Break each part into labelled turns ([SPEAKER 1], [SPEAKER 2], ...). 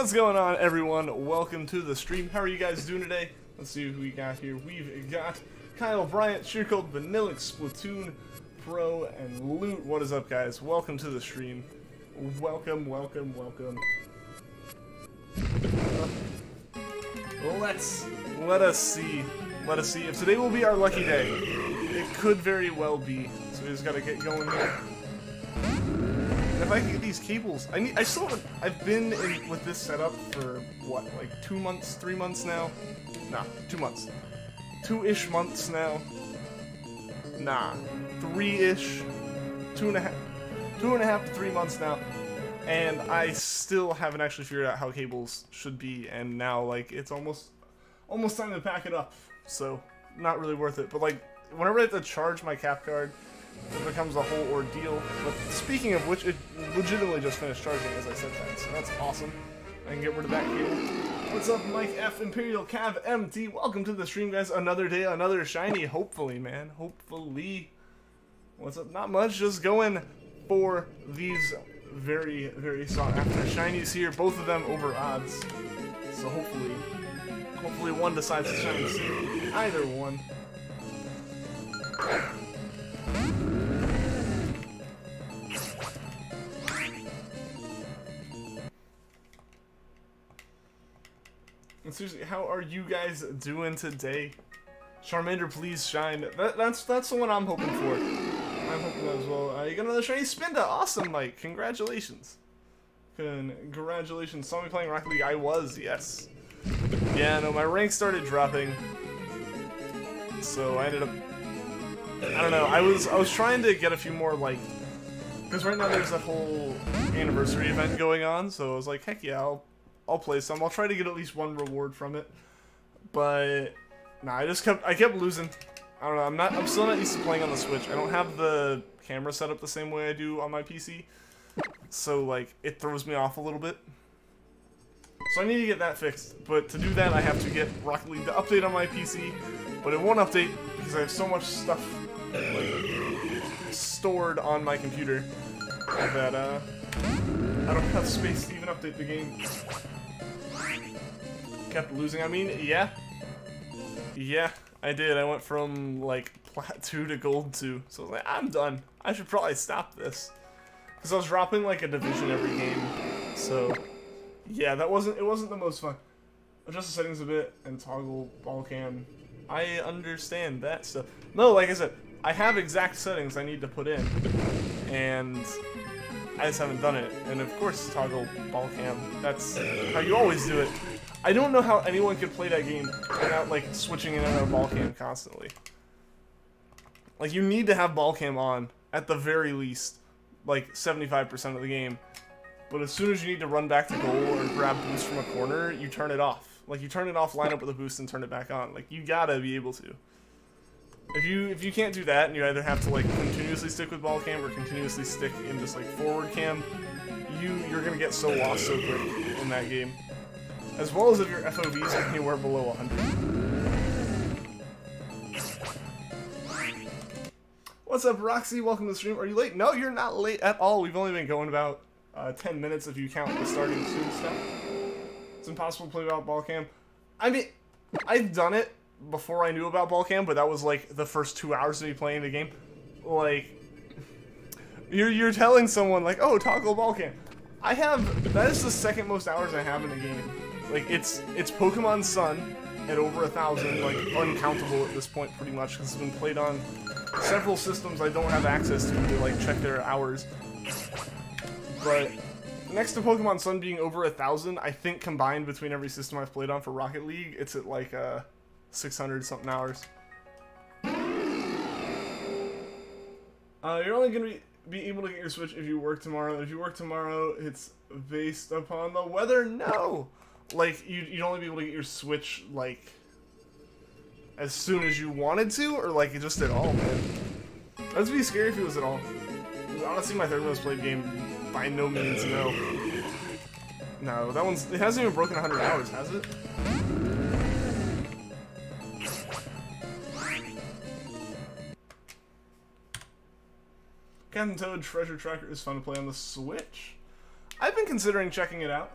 [SPEAKER 1] What's going on, everyone? Welcome to the stream. How are you guys doing today? Let's see who we got here. We've got Kyle Bryant, Treecko, Vanillic, Splatoon, Pro, and Loot. What is up, guys? Welcome to the stream. Welcome, welcome, welcome. Let us see if today will be our lucky day. It could very well be. So we just gotta get going here. And if I can get these cables, I've been with this setup for what, like 2 months, 3 months now? Nah, 2 months. 2-ish months now. Nah, 3-ish, 2.5 to 3 months now. And I still haven't actually figured out how cables should be, and now like it's almost time to pack it up. So not really worth it. But like whenever I have to charge my cap card, it becomes a whole ordeal. But speaking of which, it legitimately just finished charging as I said that, so that's awesome. I can get rid of that cable. What's up, Mike F, Imperial Cav MT? Welcome to the stream, guys. Another day, another shiny. Hopefully, man. Hopefully. What's up? Not much. Just going for these very, very sought after shinies here. Both of them over odds. So hopefully one decides to shine soon. Either one. And seriously, how are you guys doing today? Charmander, please shine. That's the one I'm hoping for. I'm hoping that as well. You got another shiny Spinda. Awesome, Mike. Congratulations. Congratulations. Saw me playing Rocket League. I was, yes. Yeah, no, my rank started dropping. So I ended up, I don't know. I was trying to get a few more, like, because right now there's that whole anniversary event going on. So I was like, heck yeah, I'll play some. I'll try to get at least one reward from it. But nah, I kept losing. I don't know. I'm still not used to playing on the Switch. I don't have the camera set up the same way I do on my PC. So like it throws me off a little bit. So I need to get that fixed. But to do that, I have to get Rocket League to update on my PC. But it won't update because I have so much stuff like stored on my computer that I don't have space to even update the game. Kept losing. I mean, yeah, I did. I went from like Plat 2 to Gold 2, so I was like, I'm done. I should probably stop this because I was dropping like a division every game. So yeah, it wasn't the most fun. Adjust the settings a bit and toggle ball cam. I understand that stuff. No, like I said, I have exact settings I need to put in, and I just haven't done it. And of course, toggle ball cam. That's how you always do it. I don't know how anyone could play that game without like switching in and out of ball cam constantly. Like you need to have ball cam on at the very least, like 75% of the game. But as soon as you need to run back to goal or grab boost from a corner, you turn it off. Like you turn it off, line up with a boost, and turn it back on. Like you gotta be able to. If you can't do that, and you either have to like continuously stick with ball cam or continuously stick in just like forward cam, you're gonna get so lost so quick in that game. As well as if your FOVs are anywhere below 100. What's up, Roxy? Welcome to the stream. Are you late? No, you're not late at all. We've only been going about 10 minutes if you count the starting soon stuff. It's impossible to play without ball cam. I mean, I've done it before I knew about ball cam, but that was like the first 2 hours of me playing the game. Like, you're telling someone like, oh, toggle ball cam. That is the second most hours I have in the game. Like, it's Pokemon Sun at over 1,000, like, uncountable at this point, pretty much, because it's been played on several systems I don't have access to like, check their hours. But next to Pokemon Sun being over 1,000, I think combined between every system I've played on for Rocket League, it's at, like, 600-something hours. You're only going to be able to get your Switch if you work tomorrow. If you work tomorrow, it's based upon the weather? No! Like, you'd only be able to get your Switch, like, as soon as you wanted to, or, like, just at all, man. That'd be scary if it was at all. Honestly, my third most played game, by no means, no. No, it hasn't even broken 100 hours, has it? Captain Toad Treasure Tracker is fun to play on the Switch. I've been considering checking it out.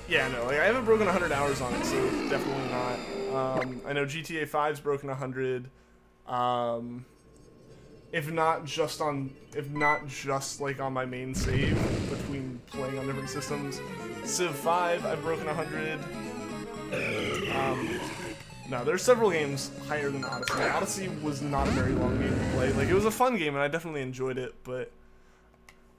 [SPEAKER 1] Yeah, no, like, I haven't broken 100 hours on it, so definitely not. I know GTA 5's broken 100. If not just like on my main save between playing on different systems. Civ 5, I've broken 100. No, there's several games higher than Odyssey. Odyssey was not a very long game to play. Like, it was a fun game, and I definitely enjoyed it, but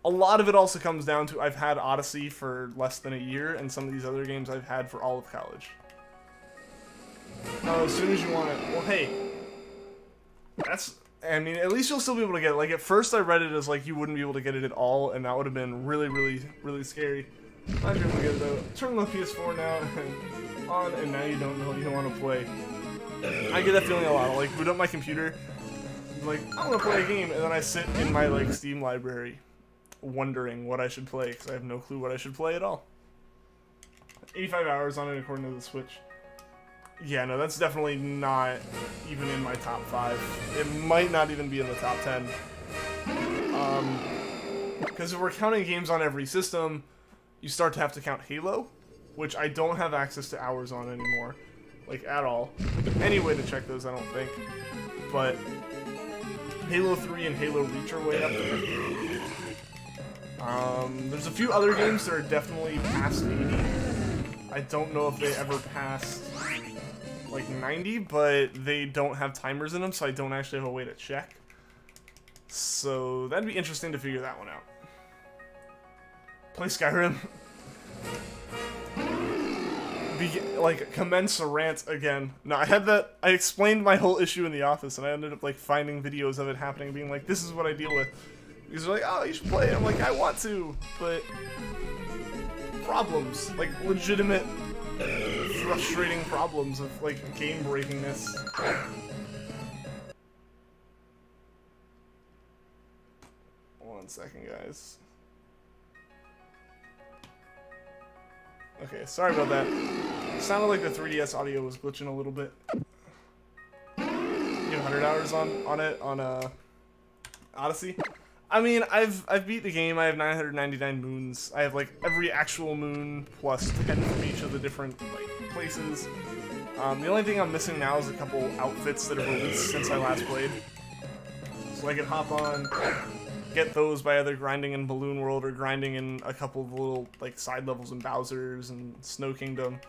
[SPEAKER 1] a lot of it also comes down to I've had Odyssey for less than a year, and some of these other games I've had for all of college. Oh, as soon as you want it. Well, hey, I mean, at least you'll still be able to get it. Like, at first I read it as, like, you wouldn't be able to get it at all, and that would have been really, really, really scary. I'm able to get it, though. Turn the PS4 now, on, and now you don't know what you want to play. I get that feeling a lot. I'll, like, boot up my computer, like, I want to play a game, and then I sit in my, like, Steam library wondering what I should play, because I have no clue what I should play at all. 85 hours on it according to the Switch. Yeah, no, that's definitely not even in my top 5. It might not even be in the top 10. Because if we're counting games on every system, you start to have to count Halo, which I don't have access to hours on anymore, like, at all. Any way to check those, I don't think. But Halo 3 and Halo Reach are way up there. There's a few other games that are definitely past 80. I don't know if they ever passed like 90, but they don't have timers in them, so I don't actually have a way to check. So that'd be interesting to figure that one out. Play Skyrim. Like, commence a rant again. No, I explained my whole issue in the office, and I ended up, like, finding videos of it happening, being like, this is what I deal with. These are like, oh, you should play it. I'm like, I want to, but problems. Like, legitimate, frustrating problems of, like, game breakingness. 1 second, guys. Okay, sorry about that. It sounded like the 3DS audio was glitching a little bit. You have 100 hours on it, on Odyssey? I mean, I've beat the game. I have 999 moons. I have, like, every actual moon plus 10 from each of the different, like, places. The only thing I'm missing now is a couple outfits that have released since I last played. So I can hop on, get those by either grinding in Balloon World or grinding in a couple of little, like, side levels in Bowser's and Snow Kingdom.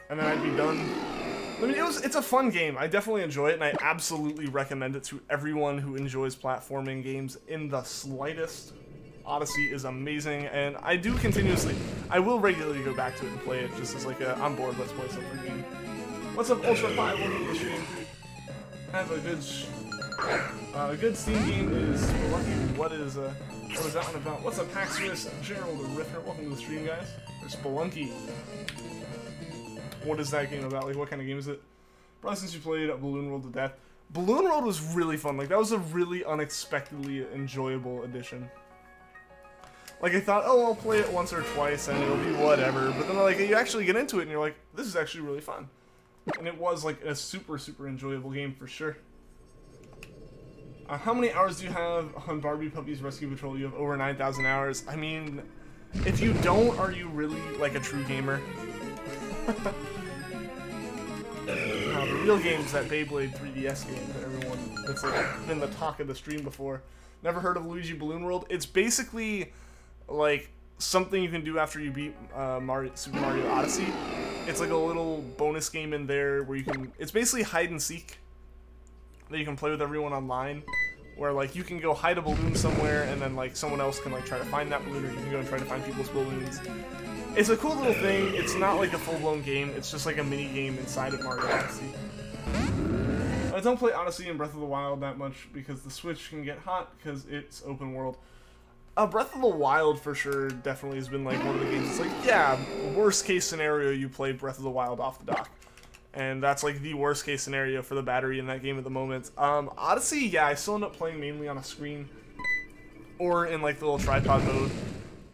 [SPEAKER 1] And then I'd be done. I mean, it's a fun game. I definitely enjoy it, and I absolutely recommend it to everyone who enjoys platforming games in the slightest. Odyssey is amazing, and I will regularly go back to it and play it just as like a, I'm bored, let's play something game. What's up, Ultra Pie? Welcome to the stream. Have a good Steam game is Spelunky. What is that one about? What's up, Paxus, Gerald, and Riffer? Welcome to the stream, guys. There's Spelunky. What is that game about? Like, what kind of game is it? Probably since you played Balloon World to death. Balloon World was really fun. Like, that was a really unexpectedly enjoyable addition. Like, I thought, oh, I'll play it once or twice and it'll be whatever. But then, like, you actually get into it and you're like, this is actually really fun. And it was, like, a super, super enjoyable game for sure. How many hours do you have on Barbie Puppy's Rescue Patrol? You have over 9,000 hours. I mean, if you don't, are you really, like, a true gamer? The real game's that Beyblade 3DS game that that's like been the talk of the stream before. Never heard of Luigi Balloon World? It's basically like something you can do after you beat Super Mario Odyssey. It's like a little bonus game in there where it's basically hide and seek that you can play with everyone online, where like you can go hide a balloon somewhere and then like someone else can like try to find that balloon, or you can go and try to find people's balloons. It's a cool little thing. It's not like a full-blown game. It's just like a mini-game inside of Mario Odyssey. I don't play Odyssey and Breath of the Wild that much because the Switch can get hot because it's open world. Breath of the Wild for sure definitely has been like one of the games. It's like, yeah, worst case scenario, you play Breath of the Wild off the dock. And that's like the worst case scenario for the battery in that game at the moment. Odyssey, yeah, I still end up playing mainly on a screen or in like the little tripod mode.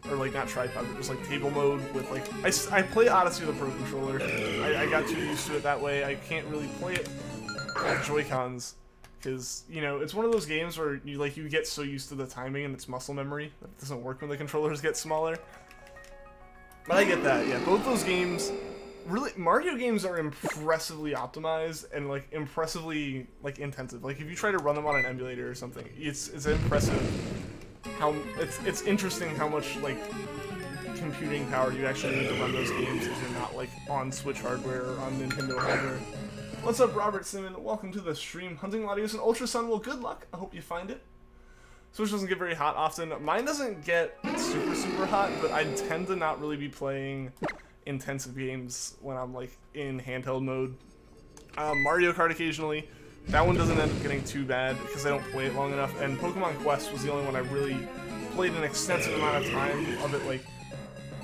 [SPEAKER 1] Or like not tripod, but just like table mode with like I play Odyssey with a Pro Controller. I got too used to it that way. I can't really play it with Joy-Cons because you know it's one of those games where you get so used to the timing and it's muscle memory that it doesn't work when the controllers get smaller. But I get that, yeah. Both those games, really, Mario games are impressively optimized and like impressively like intensive. Like if you try to run them on an emulator or something, it's impressive how it's interesting how much like computing power you actually need to run those games if you're not like on Switch hardware or on Nintendo hardware. What's up, Robert Simon? Welcome to the stream. Hunting Latios and Ultra Sun. Well, good luck. I hope you find it. Switch doesn't get very hot often. Mine doesn't get super hot, but I tend to not really be playing intensive games when I'm like in handheld mode. Mario Kart occasionally. That one doesn't end up getting too bad because I don't play it long enough. And Pokemon Quest was the only one I really played an extensive amount of time of it, like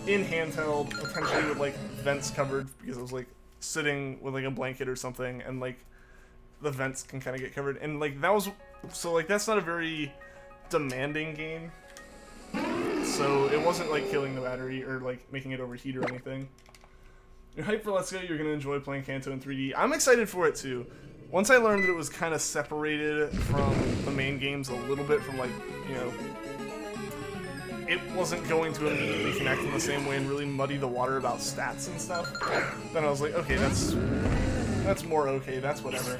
[SPEAKER 1] in handheld, potentially with like vents covered because I was like sitting with like a blanket or something, and like the vents can kind of get covered. And like that was so like that's not a very demanding game, so it wasn't like killing the battery or like making it overheat or anything. You're hyped for Let's Go. You're gonna enjoy playing Kanto in 3D. I'm excited for it too. Once I learned that it was kind of separated from the main games a little bit, from like, you know, it wasn't going to immediately connect in the same way and really muddy the water about stats and stuff, then I was like, okay, that's more okay, that's whatever.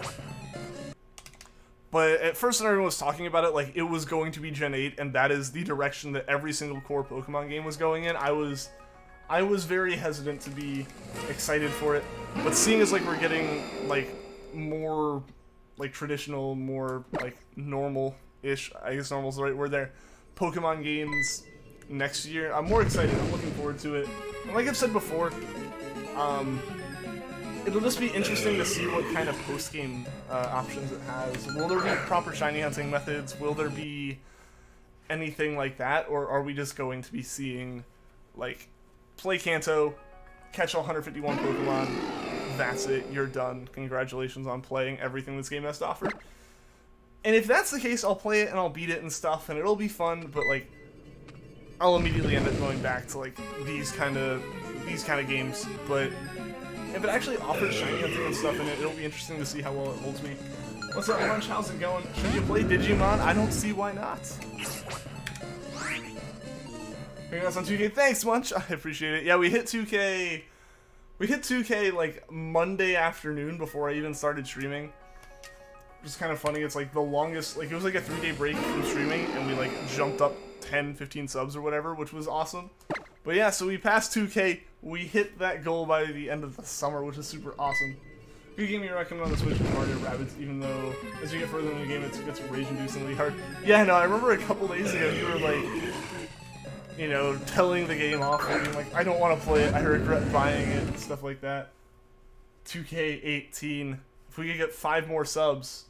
[SPEAKER 1] But at first when everyone was talking about it, like, it was going to be Gen 8, and that is the direction that every single core Pokemon game was going in, I was very hesitant to be excited for it. But seeing as, like, we're getting, like, more, like, traditional, more, like, normal-ish, I guess normal's the right word there, Pokemon games next year, I'm more excited. I'm looking forward to it. And like I've said before, it'll just be interesting to see what kind of post-game options it has. Will there be proper shiny hunting methods? Will there be anything like that? Or are we just going to be seeing, like, play Kanto, catch all 151 Pokemon, that's it, you're done. Congratulations on playing everything this game has to offer. And if that's the case, I'll play it and I'll beat it and stuff, and it'll be fun, but, like, I'll immediately end up going back to, like, these kind of games. But if it actually offers shiny hunting and stuff in it, it'll be interesting to see how well it holds me. What's up, Lunch? How's it going? Should you play Digimon? I don't see why not. Congrats on 2K. Thanks, Munch. I appreciate it. Yeah, we hit 2K. We hit 2K, like, Monday afternoon before I even started streaming. Which is kind of funny. It's, like, the longest, like, it was, like, a 3-day break from streaming, and we, like, jumped up 10, 15 subs or whatever, which was awesome. But yeah, so we passed 2K. We hit that goal by the end of the summer, which is super awesome. Good game you recommend on the Switch with Mario Rabbids, even though as you get further in the game, it gets rage-inducingly hard. Yeah, no, I remember a couple days ago you were, like, you know, telling the game off, and being like, I don't want to play it, I regret buying it, and stuff like that. 2K18. If we could get 5 more subs,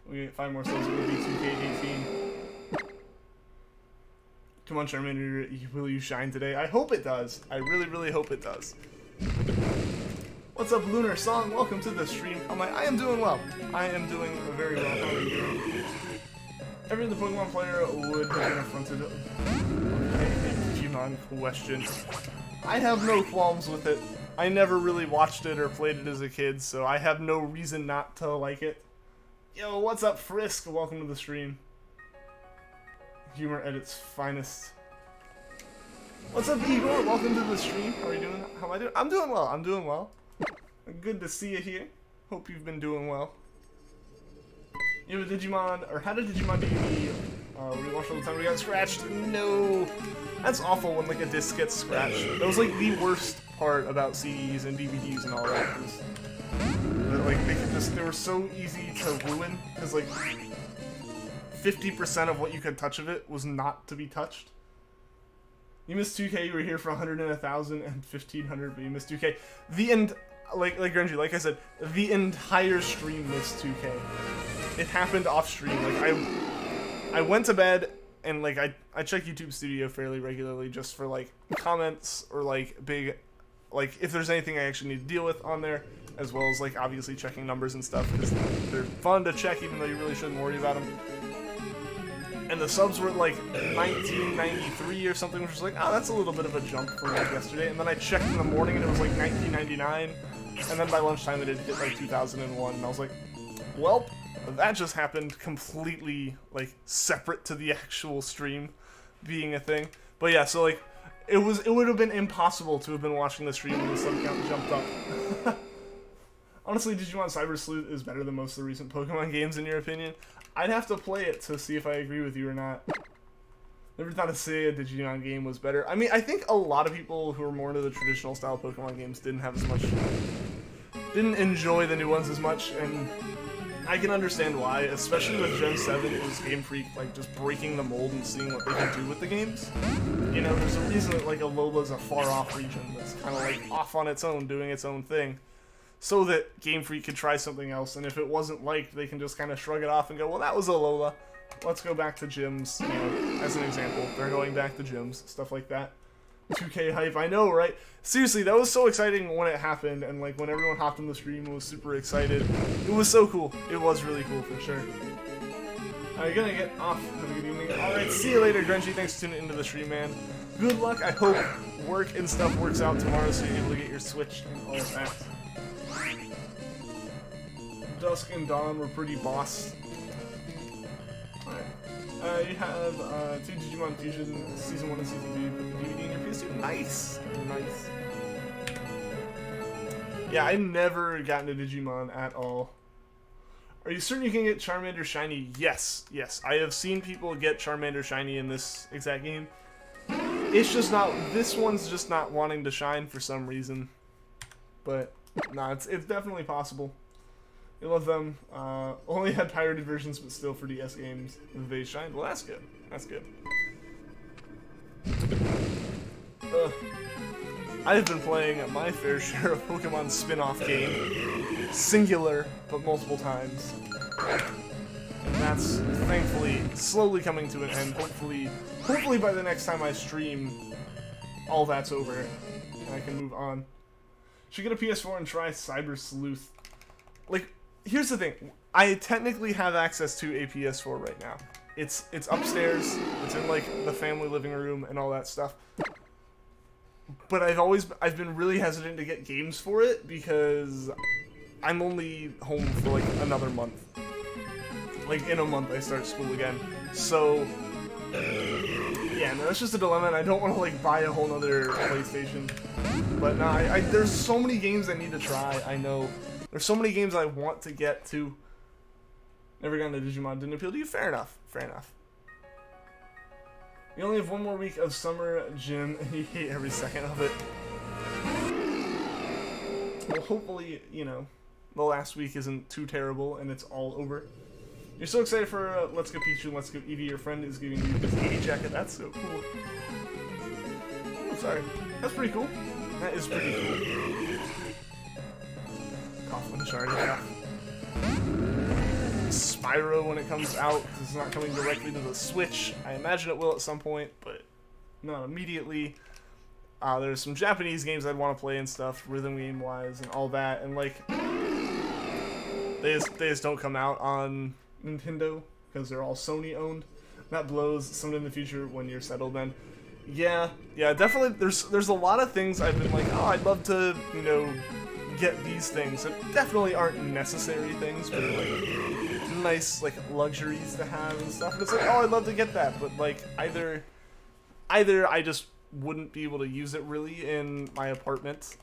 [SPEAKER 1] it would be 2K18. Come on, Charmander, will you shine today? I hope it does. I really, really hope it does. What's up, Lunar Song? Welcome to the stream. I'm like, I am doing well. I am doing very well. How are you doing? Every other Pokemon player would have been affronted. Digimon question. I have no qualms with it. I never really watched it or played it as a kid, so I have no reason not to like it. Yo, what's up, Frisk? Welcome to the stream. Humor at its finest. What's up, Igor? Welcome to the stream. How are you doing? How am I doing? I'm doing well. I'm doing well. Good to see you here. Hope you've been doing well. You have a Digimon, or had a Digimon DVD rewatch all the time when you got scratched? No. That's awful when, like, a disc gets scratched. That was, like, the worst part about CDs and DVDs and all that. Like, they were so easy to ruin, because, like, 50% of what you could touch of it was not to be touched. You missed 2K, you were here for 100 and 1,000 and 1,500, but you missed 2K. Like Grungy, like I said, the entire stream missed 2K. It happened off stream. Like, I went to bed, and, like, I check YouTube Studio fairly regularly just for, like, comments or, like, big, like, if there's anything I actually need to deal with on there, as well as, like, obviously checking numbers and stuff, because they're fun to check even though you really shouldn't worry about them. And the subs were like 1993 or something, which was like, oh, that's a little bit of a jump from like yesterday. And then I checked in the morning and it was like 1999. And then by lunchtime it had hit like 2001. And I was like, well, that just happened completely like separate to the actual stream being a thing. But yeah, so like It would have been impossible to have been watching the stream when the sub count jumped up. Honestly, Digimon Cyber Sleuth is better than most of the recent Pokemon games, in your opinion. I'd have to play it to see if I agree with you or not. Never thought to say a Digimon game was better. I mean, I think a lot of people who are more into the traditional style Pokemon games didn't enjoy the new ones as much, and I can understand why, especially with Gen 7. It was Game Freak, like, just breaking the mold and seeing what they can do with the games. You know, there's a reason that, like, Alola's a far-off region that's kind of, like, off on its own, doing its own thing, so that Game Freak could try something else, and if it wasn't liked, they can just kind of shrug it off and go, well, that was Alola. Let's go back to gyms, you know, as an example. They're going back to gyms, stuff like that. 2K hype, I know, right? Seriously, that was so exciting when it happened, and like when everyone hopped on the stream and was super excited. It was so cool. It was really cool for sure. You're gonna get off. Have a good evening. Alright, see you later, Grunchy. Thanks for tuning into the stream, man. Good luck. I hope work and stuff works out tomorrow so you're able to get your Switch and all of that. Dusk and Dawn were pretty boss. Alright. You have 2 Digimon Fusion, Season 1 and Season 2, put the DVD in your PS2. Nice! Nice. Yeah, I never got into Digimon at all. Are you certain you can get Charmander Shiny? Yes, yes. I have seen people get Charmander Shiny in this exact game. It's just not, this one's just not wanting to shine for some reason. But, nah, it's definitely possible. I love them. Only had pirated versions, but still for DS games. They shined. Well, that's good. That's good. I've been playing my fair share of Pokemon spin-off game. Singular, but multiple times. And that's, thankfully, slowly coming to an end. Hopefully by the next time I stream, all that's over. And I can move on. Should get a PS4 and try Cyber Sleuth. Like, here's the thing. I technically have access to a PS4 right now. It's upstairs. It's in like the family living room and all that stuff. But I've been really hesitant to get games for it because I'm only home for like another month. Like in a month I start school again. So yeah, no, that's just a dilemma, and I don't want to like buy a whole nother PlayStation. But no, there's so many games I need to try. I know. There's so many games I want to get to. Never got into Digimon, didn't appeal to you? Fair enough. Fair enough. You only have one more week of summer gym, and you hate every second of it. Well, hopefully, you know, the last week isn't too terrible, and it's all over. You're so excited for Let's Go Pichu and Let's Go Eevee. Your friend is giving you this Eevee jacket. That's so cool. Oh, sorry. That's pretty cool. That is pretty cool. Coughlin Shard. Spyro when it comes out, because it's not coming directly to the Switch. I imagine it will at some point, but not immediately. There's some Japanese games I'd want to play and stuff, rhythm game wise and all that, and like they just don't come out on Nintendo because they're all Sony owned. That blows. Sometime in the future when you're settled, then yeah, definitely. There's a lot of things I've been like, oh, I'd love to, you know, get these things that definitely aren't necessary things, but like nice like luxuries to have and stuff. And it's like, oh, I'd love to get that, but like either I just wouldn't be able to use it really in my apartment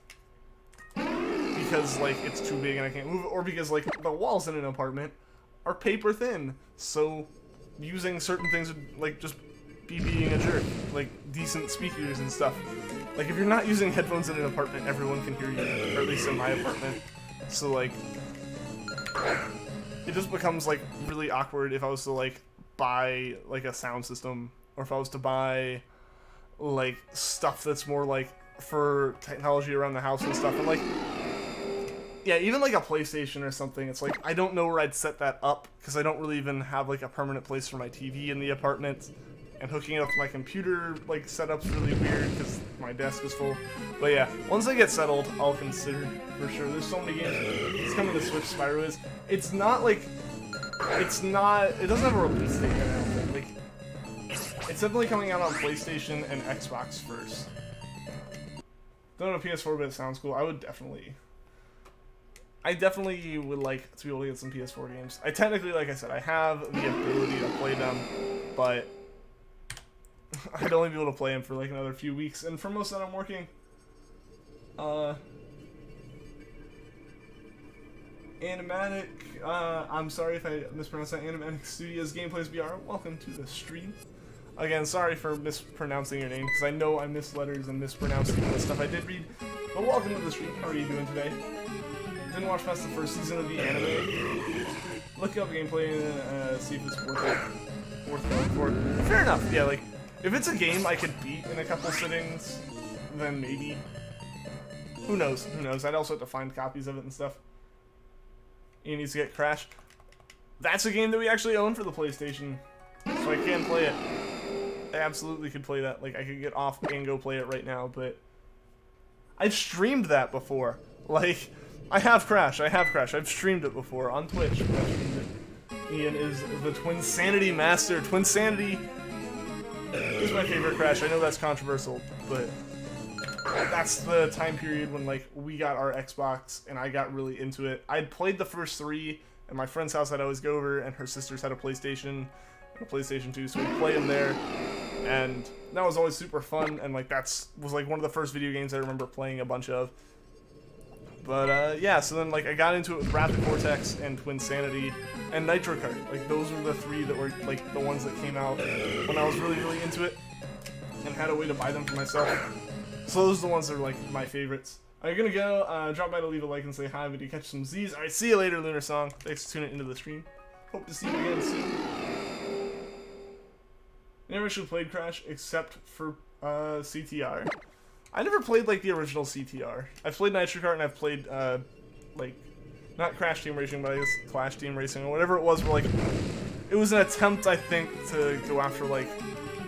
[SPEAKER 1] because like it's too big and I can't move it, or because like the walls in an apartment are paper thin, so using certain things would like just be being a jerk. Like decent speakers and stuff. Like if you're not using headphones in an apartment, everyone can hear you, or at least in my apartment. So like it just becomes like really awkward if I was to like buy like a sound system, or if I was to buy like stuff that's more like for technology around the house and stuff. And like, yeah, even like a PlayStation or something, it's like I don't know where I'd set that up because I don't really even have like a permanent place for my TV in the apartment. And hooking it up to my computer, like, setup's really weird because my desk is full. But yeah, once I get settled, I'll consider for sure. There's so many games. It's coming to Switch. Spyro is. It's not like, it's not. It doesn't have a release date yet, I don't think. Like, it's definitely coming out on PlayStation and Xbox first. Don't have a PS4, but it sounds cool. I definitely would like to be able to get some PS4 games. I technically, like I said, I have the ability to play them, but I'd only be able to play him for like another few weeks, and for most of that I'm working. Animatic, I'm sorry if I mispronounced that. Animatic Studios Gameplays BR, welcome to the stream. Again, sorry for mispronouncing your name, because I know I missed letters and mispronounced some of the stuff I did read. But welcome to the stream. How are you doing today? Didn't watch past the first season of the anime. Look up gameplay and see if it's worth going for. Fair enough. Yeah, like if it's a game I could beat in a couple sittings, then maybe. Who knows? Who knows? I'd also have to find copies of it and stuff. He needs to get Crash. That's a game that we actually own for the PlayStation, so I can play it. I absolutely could play that. Like, I could get off and go play it right now, but I've streamed that before. Like, I have Crash. I've streamed it before on Twitch. Ian is the Twinsanity master. Twinsanity is my favorite Crash. I know that's controversial, but that's the time period when, like, we got our Xbox and I got really into it. I'd played the first 3 at my friend's house. I'd always go over, and her sisters had a PlayStation and a PlayStation 2, so we'd play them there, and that was always super fun, and, like, was like one of the first video games I remember playing a bunch of. But, yeah, so then, like, I got into it with Wrath of Cortex and Twinsanity and Nitro Kart. Like, those were the 3 that were, like, the ones that came out when I was really, really into it and had a way to buy them for myself. So those are the ones that are, like, my favorites. I'm gonna go, drop by to leave a like and say hi, but you catch some Z's. Alright, see you later, Lunar Song. Thanks for tuning into the stream. Hope to see you again soon. I never actually played Crash except for, CTR. I never played, like, the original CTR. I've played Nitro Kart and I've played, like, not Crash Team Racing, but I guess Clash Team Racing or whatever it was, where, like, it was an attempt, I think, to go after, like,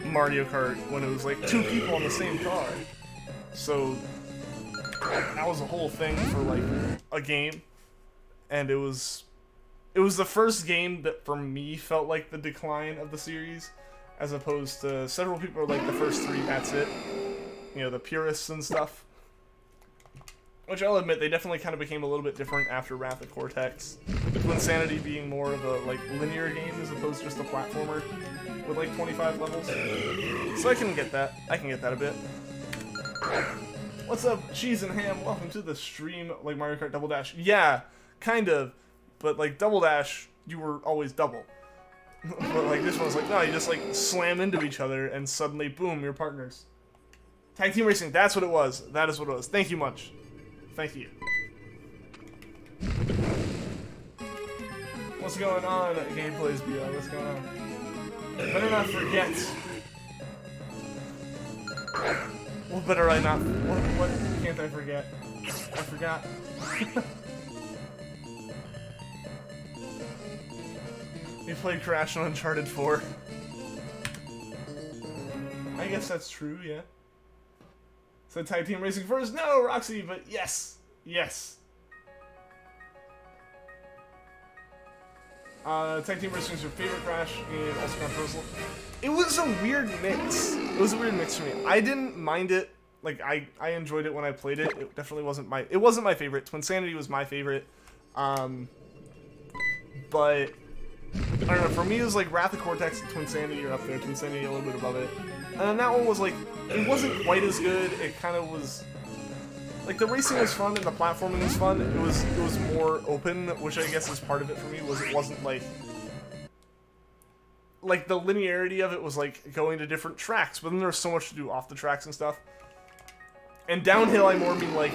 [SPEAKER 1] Mario Kart when it was, like, 2 people on the same car. So that was a whole thing for, like, a game, and it was the first game that for me felt like the decline of the series, as opposed to several people are like the first 3, that's it, you know, the purists and stuff, which I'll admit they definitely kind of became a little bit different after Wrath of Cortex, Twinsanity being more of a, like, linear game as opposed to just a platformer with, like, 25 levels, so I can get that a bit. What's up, Cheese and Ham? Welcome to the stream. Like Mario Kart Double Dash. Yeah, kind of. But, like, Double Dash, you were always double. But, like, this one's like, no, you just, like, slam into each other and suddenly, boom, you're partners. Tag Team Racing, that's what it was. That is what it was. Thank you much. Thank you. What's going on, Gameplays BL? What's going on? Better not forget. Well, better I not. What can't I forget? I forgot. We played Crash on Uncharted 4. I guess that's true, yeah. So Tag Team Racing first? No, Roxy, but yes. Yes. Tag Team Racing is your favorite Crash and also controversial. It was a weird mix. It was a weird mix for me. I didn't mind it. Like, I enjoyed it when I played it. It definitely wasn't my... It wasn't my favorite. Twinsanity was my favorite. But... I don't know. For me, it was like Wrath of Cortex and Twinsanity are up there. Twinsanity a little bit above it. And then that one was like... It wasn't quite as good. It kind of was... Like, the racing was fun and the platforming was fun. It was more open, which I guess is part of it for me, was it wasn't like... Like, the linearity of it was, like, going to different tracks, but then there was so much to do off the tracks and stuff. And downhill, I more mean, like,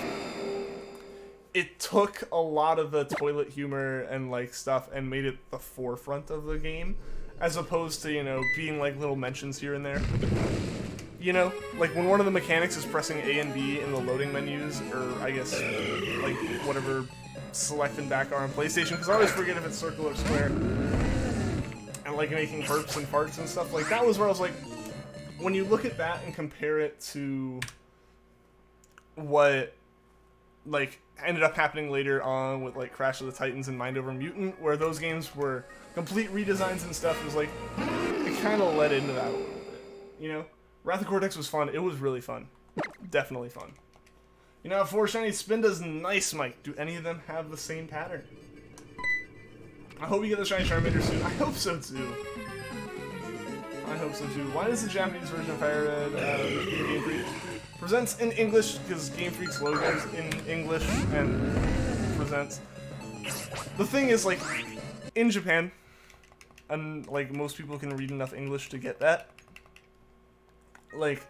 [SPEAKER 1] it took a lot of the toilet humor and, like, stuff and made it the forefront of the game, as opposed to, you know, being, like, little mentions here and there. You know? Like, when one of the mechanics is pressing A and B in the loading menus, or, I guess, like, whatever select and back are on PlayStation, because I always forget if it's circle or square. And, like, making burps and farts and stuff. Like, that was where I was like, when you look at that and compare it to what, like, ended up happening later on with, like, Crash of the Titans and Mind Over Mutant, where those games were complete redesigns and stuff, it was like, it kind of led into that a little bit, you know? Wrath of Cortex was fun. It was really fun. Definitely fun. You know, 4 shiny spin does nice, Mike. Do any of them have the same pattern? I hope you get the shiny Charmander soon. I hope so, too. I hope so too. Why is the Japanese version of Fire Red Game Freak presents in English? Because Game Freak's logo is in English and presents. The thing is, like, in Japan, and like most people can read enough English to get that. Like,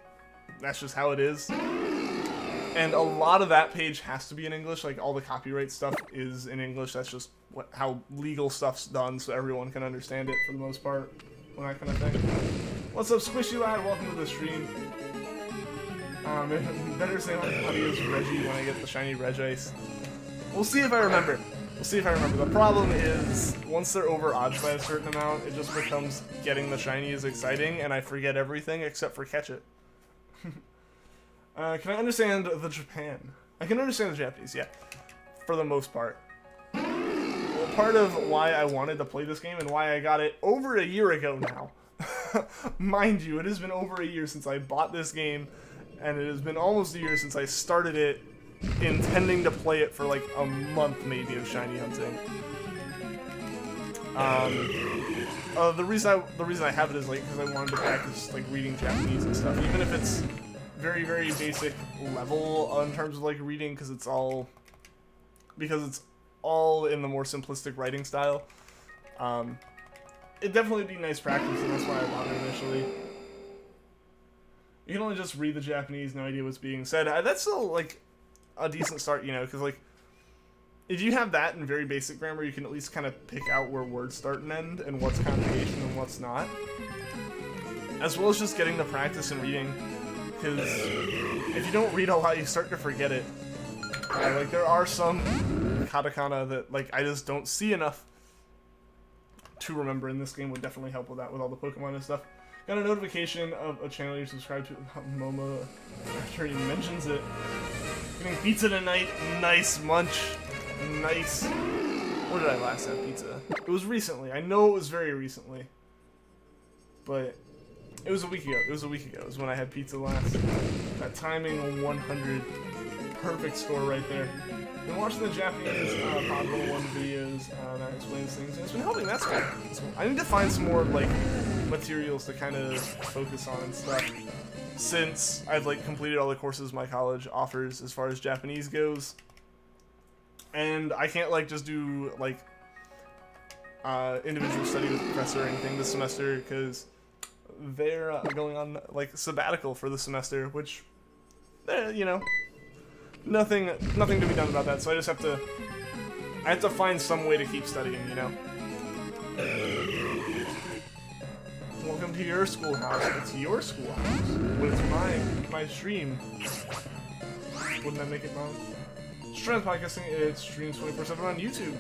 [SPEAKER 1] that's just how it is. And a lot of that page has to be in English. Like, all the copyright stuff is in English. That's just how legal stuff's done, so everyone can understand it for the most part. And that kind of thing. What's up, Squishy Lad? Welcome to the stream. Better say like Adios Reggie when I get the shiny Regice. We'll see if I remember. We'll see if I remember. The problem is, once they're over odds by a certain amount, it just becomes getting the shiny is exciting, and I forget everything except for catch it. Can I understand the Japan? I can understand the Japanese, yeah. For the most part. Well, part of why I wanted to play this game and why I got it over a year ago now. Mind you, it has been over a year since I bought this game, and it has been almost a year since I started it, intending to play it for like a month maybe of shiny hunting. The reason I have it is like because I wanted to practice like reading Japanese and stuff, even if it's very, very basic level in terms of like reading, because it's all in the more simplistic writing style. It'd definitely be nice practice, and that's why I bought it initially. You can only just read the Japanese, no idea what's being said. That's still like a decent start, you know, because like if you have that in very basic grammar, you can at least kind of pick out where words start and end, and what's conjugation and what's not, as well as just getting the practice in reading. Because if you don't read a lot, you start to forget it. Like, there are some katakana that, like, I just don't see enough to remember, and this game would definitely help with that, with all the Pokemon and stuff. Got a notification of a channel you're subscribed to about Momo after he mentions it. Getting pizza tonight. Nice munch. Nice. Where did I last have pizza? It was recently. I know it was very recently. But it was a week ago. It was a week ago. It was when I had pizza last. That timing 100. Perfect score right there. Been watching the Japanese Pod 101 videos that explains things, and it's been helping. That's cool. I need to find some more like materials to kind of focus on and stuff, since I've like completed all the courses my college offers as far as Japanese goes, and I can't like just do like individual study with the professor or anything this semester because they're going on like sabbatical for the semester, which you know. Nothing to be done about that, so I just have to find some way to keep studying, you know? Welcome to your schoolhouse. It's your schoolhouse. But it's my stream. Wouldn't that make it wrong? Strength podcasting, it streams 24/7 on YouTube.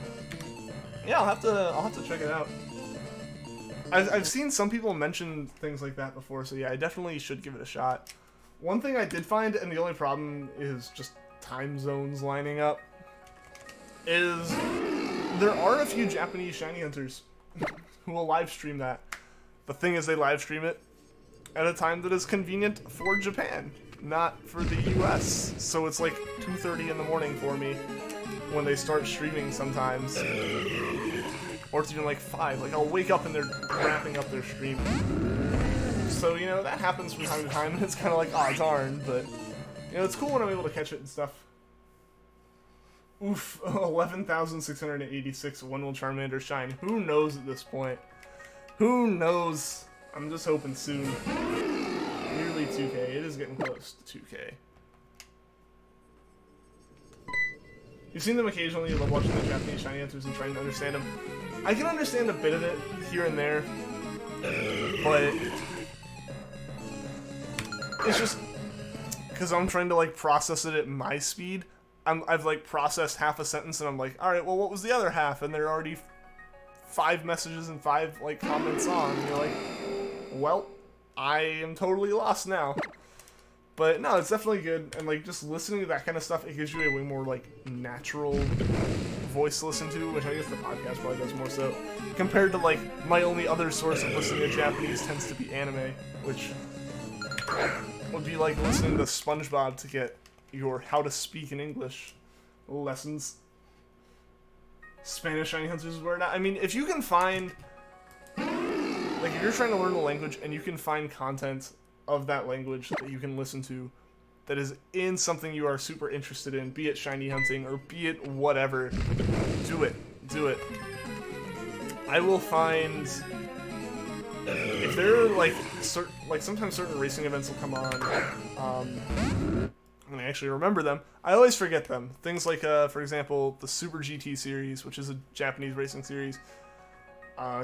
[SPEAKER 1] Yeah, I'll have to check it out. I've seen some people mention things like that before, so yeah, I definitely should give it a shot. One thing I did find, and the only problem is just time zones lining up, is there are a few Japanese shiny hunters who will live stream that. The thing is, they live stream it at a time that is convenient for Japan, not for the US. So it's like 2:30 in the morning for me when they start streaming sometimes, or it's even like 5. Like I'll wake up and they're wrapping up their stream. So you know that happens from time to time, and it's kind of like, oh darn, but. You know, it's cool when I'm able to catch it and stuff. Oof, 11,686 when will Charmander shine? Who knows at this point? Who knows? I'm just hoping soon. Nearly 2K. It is getting close to 2K. You've seen them occasionally. You love watching the Japanese shiny hunters and trying to understand them. I can understand a bit of it here and there, but it's just because I'm trying to like process it at my speed. I've like processed half a sentence and I'm like, all right, well, what was the other half? And there are already 5 messages and 5 like comments on. And you're like, well, I am totally lost now. But no, it's definitely good. And like just listening to that kind of stuff, it gives you a way more like natural voice to listen to, which I guess the podcast probably does more so. Compared to like my only other source of listening to Japanese tends to be anime, which would be like listening to SpongeBob to get your how to speak in English lessons. Spanish shiny hunters is where not. I mean, if you can find, like, like, if you're trying to learn a language and you can find content of that language that you can listen to that is in something you are super interested in, be it shiny hunting or be it whatever, do it. Do it. I will find, if there are like sometimes certain racing events will come on, and I actually remember them. I always forget them. Things like, for example, the Super GT series, which is a Japanese racing series,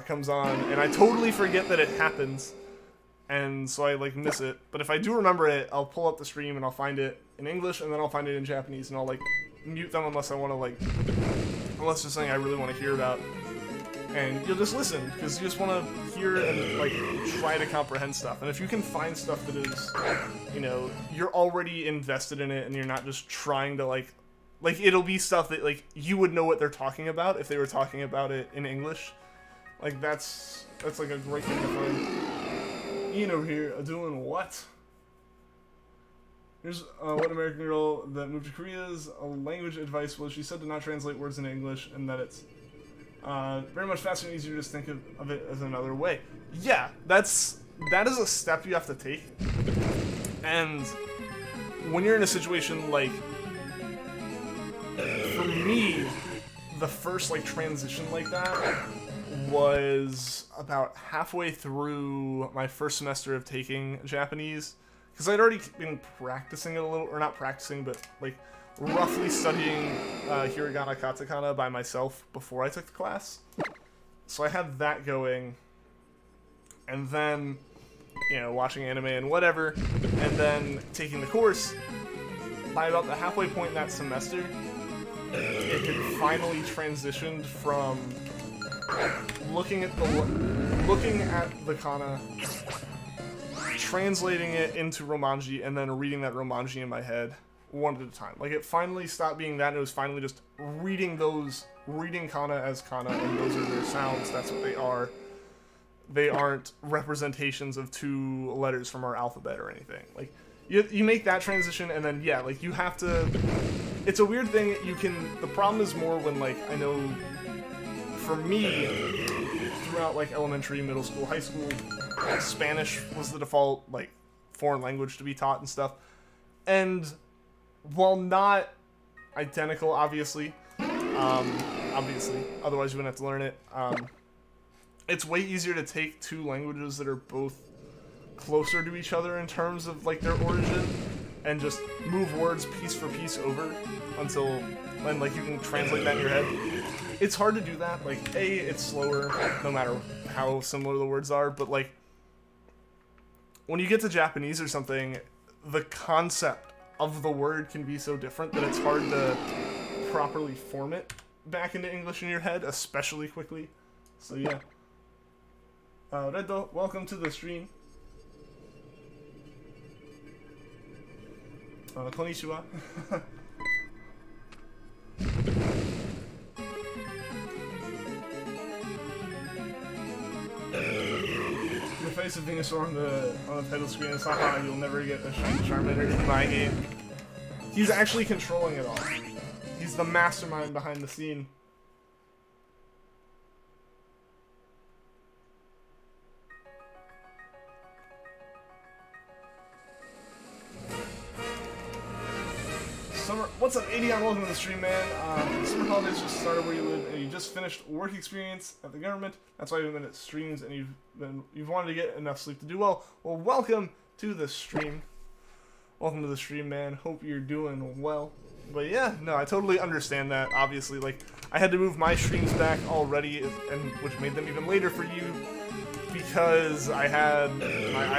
[SPEAKER 1] comes on, and I totally forget that it happens, and so I like miss it. But if I do remember it, I'll pull up the stream and I'll find it in English, and then I'll find it in Japanese, and I'll like mute them unless I want to like, unless there's something I really want to hear about. And you'll just listen, because you just want to hear and, like, try to comprehend stuff. And if you can find stuff that is, you know, you're already invested in it and you're not just trying to, like, it'll be stuff that, like, you would know what they're talking about if they were talking about it in English. Like, that's like, a great thing to find. Ian over here, doing what? Here's what American girl that moved to Korea's language advice was. She said to not translate words into English and that it's very much faster and easier to just think of it as another way. Yeah, that is a step you have to take. And when you're in a situation like, for me, the first like transition like that was about halfway through my first semester of taking Japanese, because I'd already been practicing it a little, or not practicing, but like roughly studying hiragana katakana by myself before I took the class. So I had that going, and then, you know, watching anime and whatever, and then taking the course. By about the halfway point in that semester, it had finally transitioned from looking at the kana, translating it into Romanji, and then reading that Romanji in my head one at a time. Like, it finally stopped being that, and it was finally just reading kana as kana, and those are their sounds, that's what they are. They aren't representations of two letters from our alphabet or anything. Like, you make that transition, and then, yeah, like, you have to... It's a weird thing, the problem is more when, like, I know, for me, throughout, like, elementary, middle school, high school, Spanish was the default, like, foreign language to be taught and stuff. And while not identical, obviously, otherwise you wouldn't have to learn it, it's way easier to take two languages that are both closer to each other in terms of, like, their origin, and just move words piece for piece over until, and, like, you can translate that in your head. It's hard to do that. Like, it's slower, no matter how similar the words are, but, like, when you get to Japanese or something, the concept of the word can be so different that it's hard to properly form it back into English in your head, especially quickly. So yeah. Reddo, welcome to the stream. Konnichiwa. The face of Venusaur on the title screen is, haha, you'll never get a Shiny Charmander in my game. He's actually controlling it all. He's the mastermind behind the scene. What's up, Adion? Welcome to the stream, man. Summer holidays just started where you live, and you just finished work experience at the government. That's why you've been at streams, and you've wanted to get enough sleep to do well. Well, welcome to the stream. Welcome to the stream, man. Hope you're doing well. But yeah, no, I totally understand that. Obviously, like, I had to move my streams back already, and which made them even later for you, because I have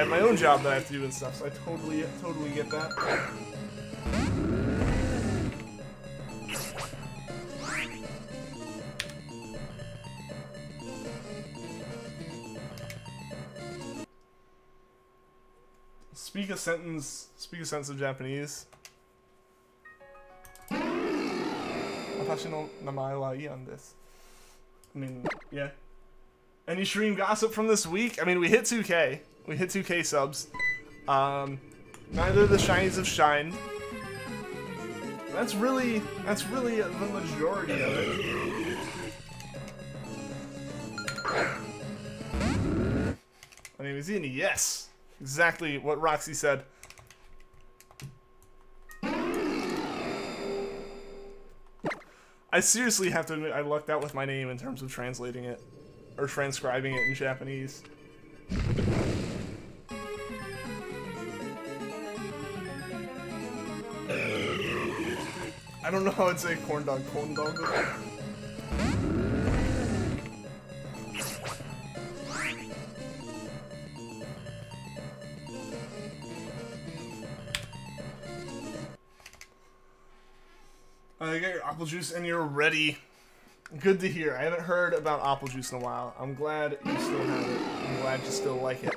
[SPEAKER 1] my own job that I have to do and stuff. So I totally get that. Speak a sentence of Japanese. Watashi no namae wa Ian desu. I mean, yeah. Any stream gossip from this week? I mean, we hit 2K. We hit 2K subs. Neither of the shinies have shined. That's really the majority of it. My name is Ian. Yes! Exactly what Roxy said. I seriously have to admit, I lucked out with my name in terms of translating it. Or transcribing it in Japanese. I don't know how I'd say corn dog. Corn dog? You got your apple juice and you're ready. Good to hear. I haven't heard about apple juice in a while. I'm glad you still have it. I'm glad you still like it.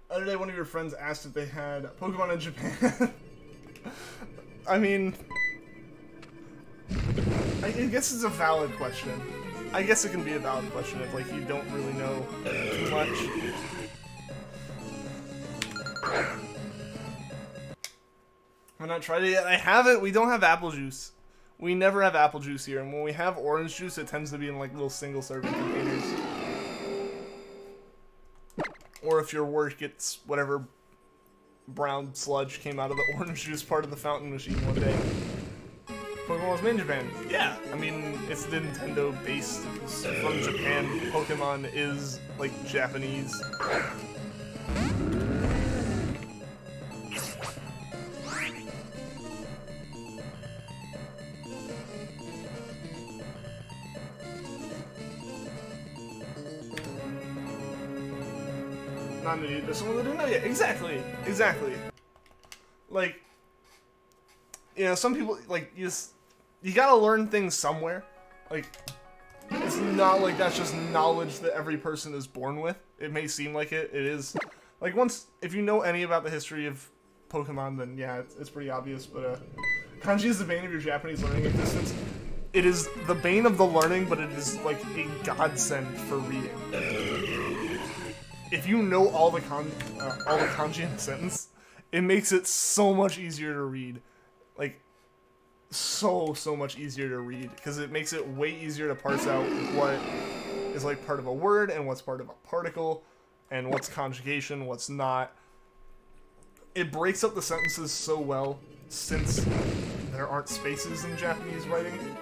[SPEAKER 1] The other day, one of your friends asked if they had Pokemon in Japan. I mean, I guess it's a valid question. I guess it can be a valid question if, like, you don't really know too much. I've not tried it yet. I haven't. We don't have apple juice. We never have apple juice here, and when we have orange juice, it tends to be in like little single-serving containers. Or if your work gets whatever brown sludge came out of the orange juice part of the fountain machine one day. Pokemon was made in Japan. Yeah, I mean, it's Nintendo-based. It's from Japan. Pokemon is, like, Japanese. Not an idiot, there's someone that didn't know yet. Exactly. Exactly. Like, you know, some people, like, you gotta learn things somewhere. Like, it's not like that's just knowledge that every person is born with. It may seem like it is. Like, if you know any about the history of Pokemon, then yeah, it's pretty obvious, but, kanji is the bane of your Japanese learning existence. It is the bane of the learning, but it is, like, a godsend for reading. If you know all the kanji in a sentence, it makes it so much easier to read. Like, so much easier to read. Because it makes it way easier to parse out what is, like, part of a word and what's part of a particle and what's conjugation, what's not. It breaks up the sentences so well since there aren't spaces in Japanese writing.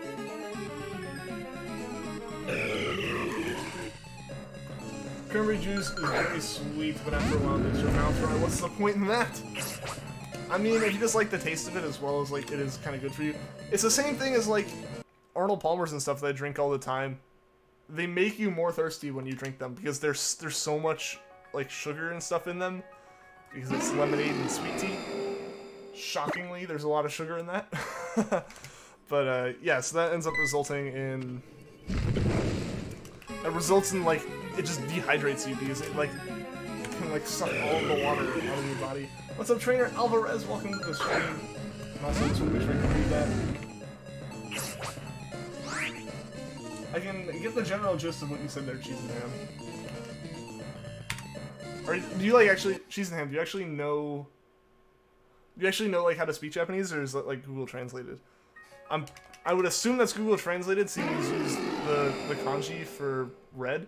[SPEAKER 1] Cranberry juice is very sweet, but after a while it makes your mouth dry. What's the point in that? I mean, if you just like the taste of it as well as, like, it is kind of good for you. It's the same thing as, like, Arnold Palmer's and stuff that I drink all the time. They make you more thirsty when you drink them because there's so much, like, sugar and stuff in them. Because it's lemonade and sweet tea. Shockingly, there's a lot of sugar in that. But, yeah, so that ends up resulting in... It results in, like, it just dehydrates you because it, like, can, like, suck all of the water out of your body. What's up, Trainer Alvarez? Welcome to the stream. And also, just want to make sure I can read that. I can get the general gist of what you said there, Cheese and Ham. Or do you, like, actually, Cheese and Ham, do you actually know, like, how to speak Japanese, or is that, like, Google translated? I would assume that's Google translated, seeing as you use the kanji for red,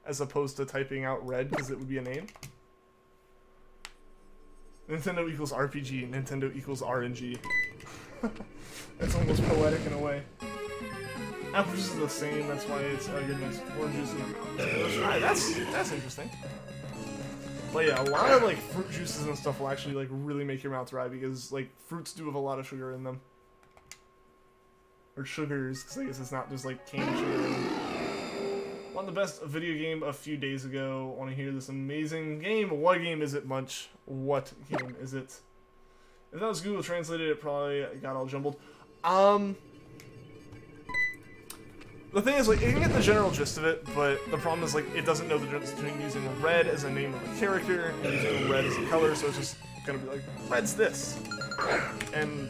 [SPEAKER 1] as opposed to typing out red, because it would be a name. Nintendo equals RPG, Nintendo equals RNG. That's almost poetic in a way. Apple juice is the same, that's why it's a good mix of orange juice in your mouth. That's interesting. But yeah, a lot of, like, fruit juices and stuff will actually, like, really make your mouth dry, because, like, fruits do have a lot of sugar in them. Or sugars, because I guess it's not just, like, cane sugar. Won the best video game a few days ago. Want to hear this amazing game? What game is it, Munch? What game is it? If that was Google translated, it probably got all jumbled. The thing is, like, it can get the general gist of it, but the problem is, like, it doesn't know the difference between using red as a name of a character and using red as a color, so it's just gonna be like, red's this. And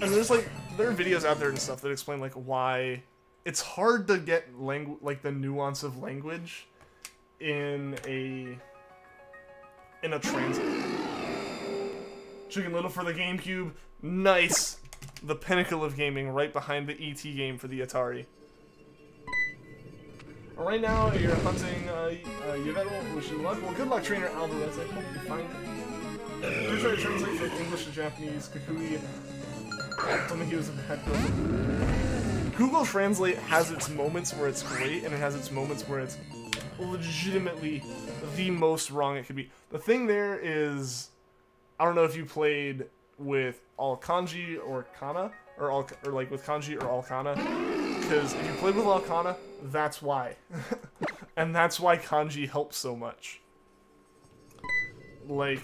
[SPEAKER 1] there's, like, there are videos out there and stuff that explain, like, why it's hard to get like the nuance of language in a translator. Chicken Little for the GameCube, nice. The pinnacle of gaming, right behind the ET game for the Atari. Right now, you're hunting Yvettle, wish you luck. Well, good luck, Trainer Alvarez. I hope you find it. We're trying to translate from English to Japanese. Kukui told me he was a bad girl. Google Translate has its moments where it's great, and it has its moments where it's legitimately the most wrong it could be. The thing there is, I don't know if you played with all kanji or kana, or like with kanji or all kana, because if you played with all kana, that's why. And that's why kanji helps so much. Like,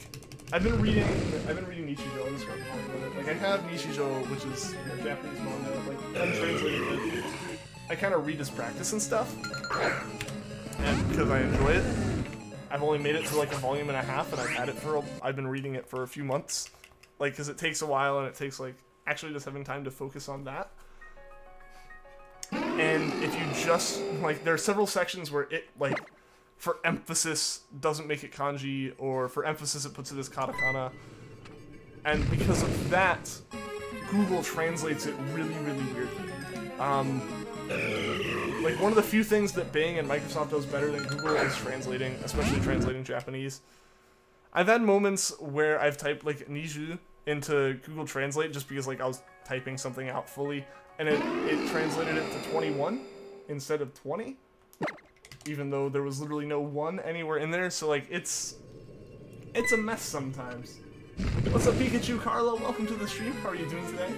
[SPEAKER 1] I've been reading Nichijou. I'm just going to talk about it. Like, I have Nichijou, which is Japanese manga, like untranslated, but I kind of read his practice and stuff, and because I enjoy it. I've only made it to like a volume and a half, and I've been reading it for a few months, like, because it takes a while, and it takes like actually just having time to focus on that. And if you just like, there are several sections where it like, for emphasis, doesn't make it kanji, or for emphasis, it puts it as katakana. And because of that, Google translates it really, really weirdly. Like, one of the few things that Bing and Microsoft does better than Google is translating, especially translating Japanese. I've had moments where I've typed, like, Niju into Google Translate just because, like, I was typing something out fully, and it translated it to 21 instead of 20. Even though there was literally no 1 anywhere in there, so like it's a mess sometimes. What's up, Pikachu Carlo? Welcome to the stream. How are you doing today?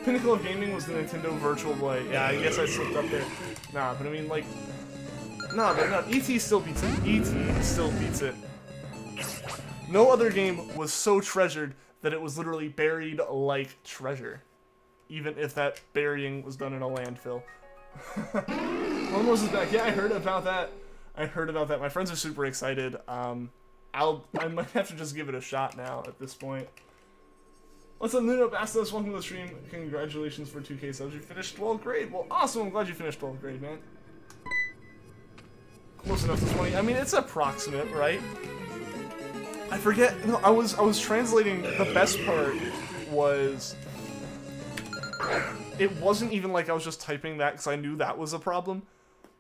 [SPEAKER 1] Pinnacle of gaming was the Nintendo Virtual Boy. Yeah, I guess I slipped up there. Nah, but I mean like, nah, but no, ET still beats it. ET still beats it. No other game was so treasured that it was literally buried like treasure, even if that burying was done in a landfill. Almost is back. Yeah, I heard about that. My friends are super excited. I might have to just give it a shot now at this point. What's up, Nuno Bastos? Welcome to the stream. Congratulations for 2K subs. You finished 12th grade. Well, awesome. I'm glad you finished 12th grade, man. Close enough to 20. I mean, it's approximate, right? I forget. No, I was translating. The best part was, it wasn't even like I was just typing that because I knew that was a problem.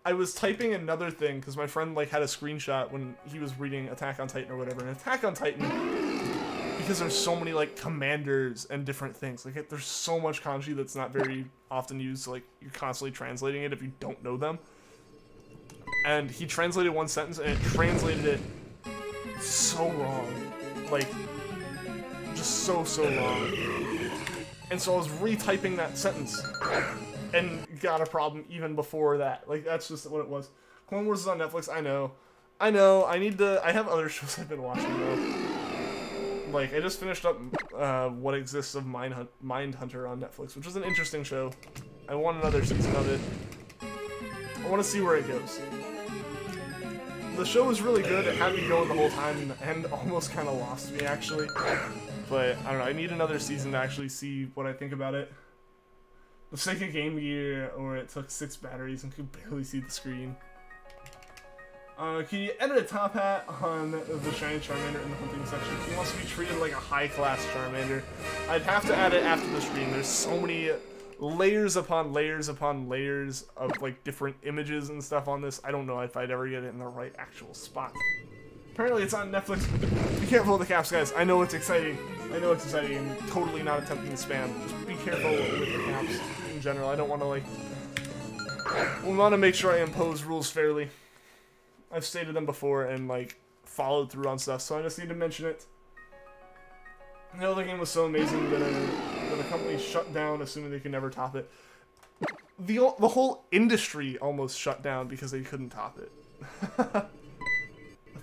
[SPEAKER 1] I was typing another thing because my friend like had a screenshot when he was reading Attack on Titan or whatever. And Attack on Titan, because there's so many like commanders and different things, like there's so much kanji that's not very often used, so like you're constantly translating it if you don't know them. And he translated one sentence and it translated it so wrong, like just so wrong. And so I was retyping that sentence, and got a problem even before that. Like, that's just what it was. Clone Wars is on Netflix, I know. I have other shows I've been watching, though. Like, I just finished up What Exists of Mindhunter on Netflix, which was an interesting show. I want another season of it. I want to see where it goes. The show was really good, it had me going the whole time, and almost kind of lost me, actually. But, I don't know, I need another season to actually see what I think about it. The second Game Gear, or it took 6 batteries and could barely see the screen. Can you edit a top hat on the Shiny Charmander in the hunting section? He wants to be treated like a high-class Charmander. I'd have to add it after the stream. There's so many layers upon layers upon layers of, like, different images and stuff on this. I don't know if I'd ever get it in the right actual spot. Apparently it's on Netflix. Be careful with the caps, guys. I know it's exciting. I'm totally not attempting to spam. Just be careful with the caps in general. I don't want to, like... We want to make sure I impose rules fairly. I've stated them before and, like, followed through on stuff, so I just need to mention it. The other game was so amazing that a company shut down, assuming they could never top it. The whole industry almost shut down because they couldn't top it.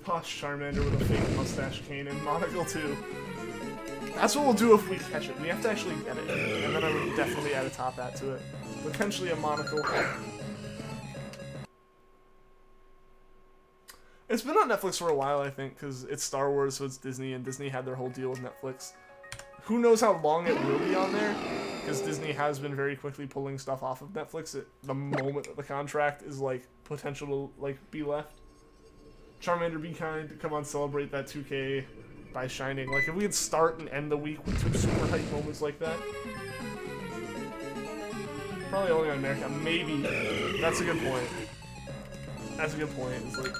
[SPEAKER 1] Posh Charmander with a fake mustache cane and monocle too. That's what we'll do if we catch it. We have to actually get it, and then I would definitely add a top hat to it. Potentially a monocle. It's been on Netflix for a while, I think, because it's Star Wars, so it's Disney, and Disney had their whole deal with Netflix. Who knows how long it will be on there, because Disney has been very quickly pulling stuff off of Netflix at the moment that the contract is, like, potential to, like, be left. Charmander, be kind. Come on, celebrate that 2K by shining. Like, if we could start and end the week with 2 super hype moments like that. Probably only on America. Maybe. That's a good point. That's a good point. It's like,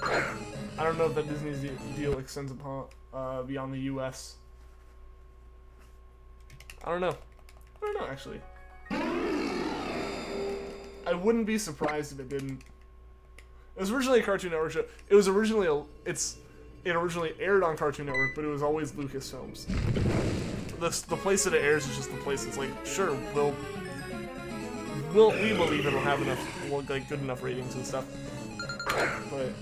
[SPEAKER 1] I don't know if that Disney's deal extends upon beyond the U.S. I don't know. I don't know, actually. I wouldn't be surprised if it didn't. It was originally a Cartoon Network show. It was originally it originally aired on Cartoon Network, but it was always Lucasfilms. The place that it airs is just the place that's like, sure, we believe it'll have enough, like, good enough ratings and stuff. But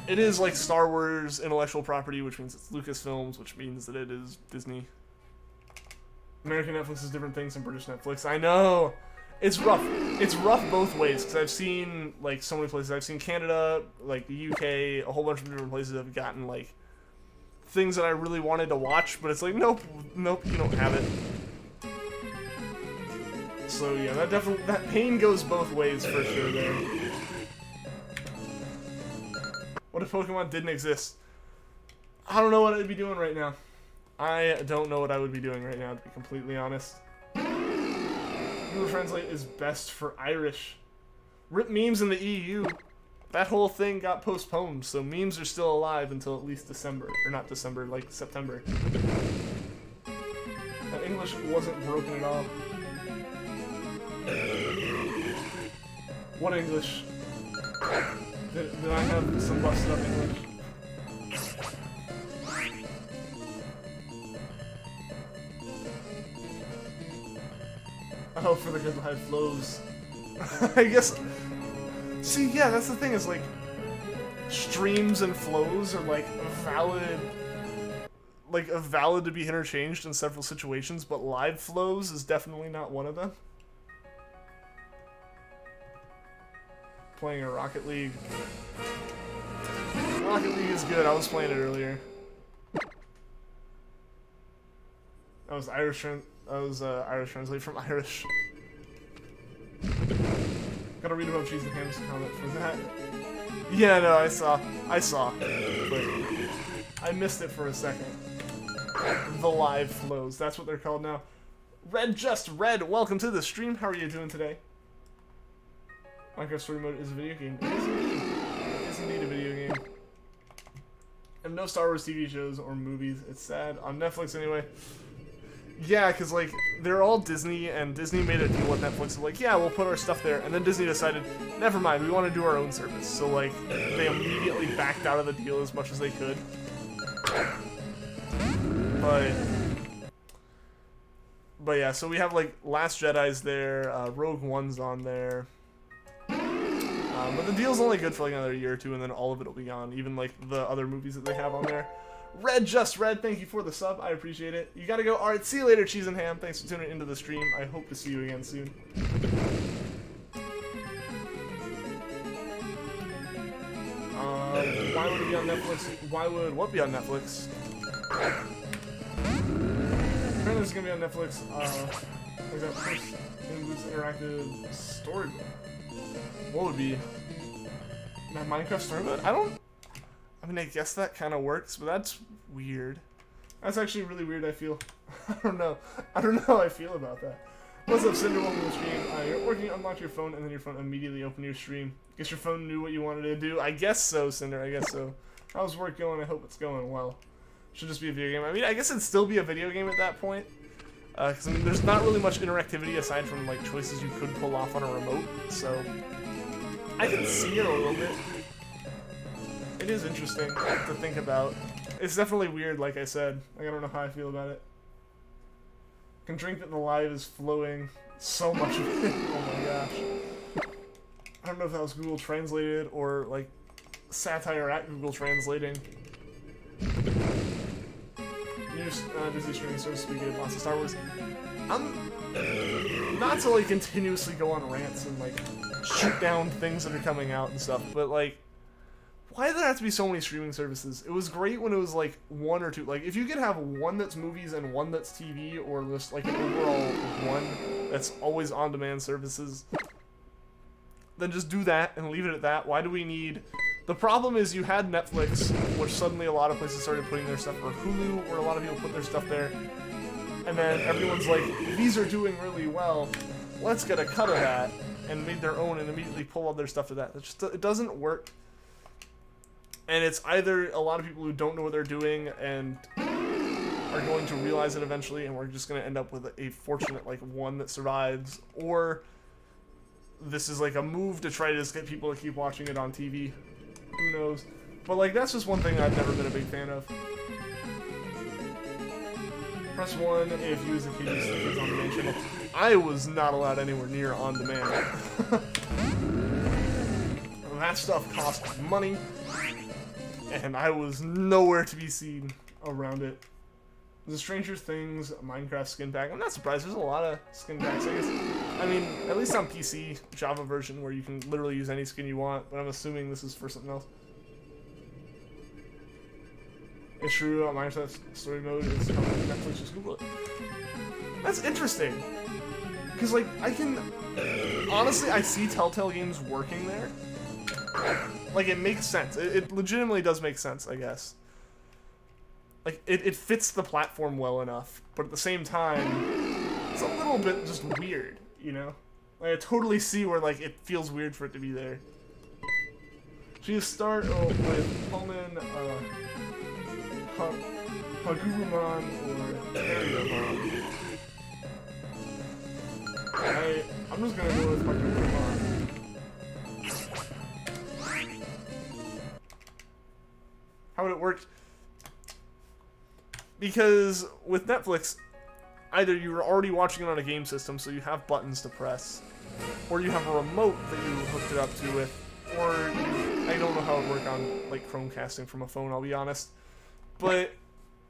[SPEAKER 1] it is like Star Wars intellectual property, which means it's Lucasfilms, which means that it is Disney. American Netflix is different things than British Netflix. I know. It's rough. It's rough both ways, because I've seen, like, so many places. I've seen Canada, like, the UK, a whole bunch of different places have gotten, like, things that I really wanted to watch, but it's like, nope, nope, you don't have it. So, yeah, that pain goes both ways for sure there. What if Pokemon didn't exist? I don't know what I'd be doing right now. I don't know what I would be doing right now, to be completely honest. Google Translate is best for Irish. Rip memes in the EU. That whole thing got postponed, so memes are still alive until at least December. Or not December, like September. That English wasn't broken at all. What English? Did I have some busted up English? Oh, for the good live flows. I guess. See, yeah, that's the thing, is like, streams and flows are like valid to be interchanged in several situations, but live flows is definitely not one of them. Playing a Rocket League. Rocket League is good. I was playing it earlier. That was Irish translate from Irish. Gotta read about Cheese and Ham's comment for that. Yeah, no, I saw, but I missed it for a second. The live flows, that's what they're called now. Red, welcome to the stream. How are you doing today? Minecraft Story Mode is a video game. It is indeed. It is indeed a video game. And no Star Wars TV shows or movies. It's sad. On Netflix anyway. Yeah, because, like, they're all Disney, and Disney made a deal with Netflix. Like, yeah, we'll put our stuff there. And then Disney decided, never mind, we want to do our own service. So, like, they immediately backed out of the deal as much as they could. But yeah, so we have, like, Last Jedi's there, Rogue One's on there. But the deal's only good for, like, another year or two, and then all of it will be gone. Even, like, the other movies that they have on there. Red, thank you for the sub. I appreciate it. You gotta go. Alright, see you later, Cheese and Ham. Thanks for tuning into the stream. I hope to see you again soon. Why would it be on Netflix? Why would what be on Netflix? Apparently it's gonna be on Netflix, like that first interactive storybook. What would be? That Minecraft storybook? I mean, I guess that kind of works, but that's weird. That's actually really weird, I feel. I don't know how I feel about that. What's up, Cinder? Welcome to the stream. You're working, unlock your phone, and then your phone immediately open your stream. Guess your phone knew what you wanted to do. I guess so, Cinder, I guess so. How's work going? I hope it's going well. Should just be a video game. I mean, I guess it'd still be a video game at that point. Because, I mean, there's not really much interactivity aside from, like, choices you could pull off on a remote, so I can see it a little bit. It is interesting to think about. It's definitely weird, like I said. Like, I don't know how I feel about it. Can drink that the live is flowing. So much of it. Oh my gosh. I don't know if that was Google Translated or, like, satire at Google Translating. New Disney streaming service we get lots of Star Wars. I'm not to, like, continuously go on rants and, like, shoot down things that are coming out and stuff, but, like, why do there have to be so many streaming services? It was great when it was, like, one or two. Like, if you could have one that's movies and one that's TV, or just, like, an overall one that's always on-demand services, then just do that and leave it at that. Why do we need... The problem is you had Netflix, which suddenly a lot of places started putting their stuff, or Hulu, where a lot of people put their stuff there, and then everyone's like, these are doing really well, let's get a cut of that. and made their own and immediately pull all their stuff to that. It doesn't work. And it's either a lot of people who don't know what they're doing and are going to realize it eventually, and we're just going to end up with a fortunate, like, one that survives, or this is, like, a move to try to just get people to keep watching it on TV. Who knows? But, like, that's just one thing I've never been a big fan of. Press 1 if you as a kid used to kids on demand channel. I was not allowed anywhere near on demand. That stuff cost money, and I was nowhere to be seen around it. The Stranger Things Minecraft skin pack. I'm not surprised. There's a lot of skin packs, I guess. I mean, at least on PC, Java version, where you can literally use any skin you want, but I'm assuming this is for something else. It's true, Minecraft Story Mode is coming to Netflix, just Google it. That's interesting. Because, like, I can... Honestly, I see Telltale Games working there. Like, it makes sense. It legitimately does make sense, I guess. Like, it fits the platform well enough, but at the same time, it's a little bit just weird, you know? Like, I totally see where, like, it feels weird for it to be there. So you start with Pullman, Hagurumon or Terriermon. I'm just gonna go with Hagurumon. How would it work? Because with Netflix, either you're already watching it on a game system, so you have buttons to press, or you have a remote that you hooked it up to with, or I don't know how it would work on like Chromecasting from a phone, I'll be honest. But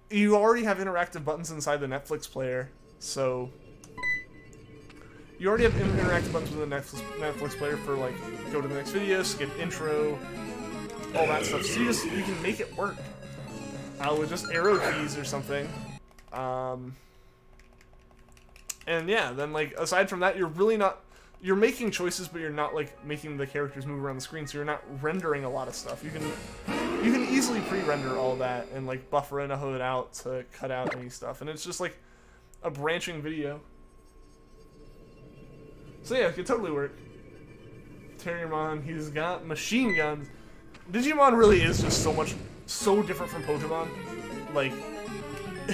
[SPEAKER 1] you already have interactive buttons inside the Netflix player, so you already have interactive buttons with the Netflix player for like go to the next video, skip intro, all that stuff. So you can make it work with just arrow keys or something. And yeah, then like aside from that, you're really not. You're making choices, but you're not like making the characters move around the screen, so you're not rendering a lot of stuff. You can easily pre-render all that and like buffer in a hood out to cut out any stuff, and it's just like a branching video. So yeah, it could totally work. Terriermon, he's got machine guns. Digimon really is just so different from Pokemon, like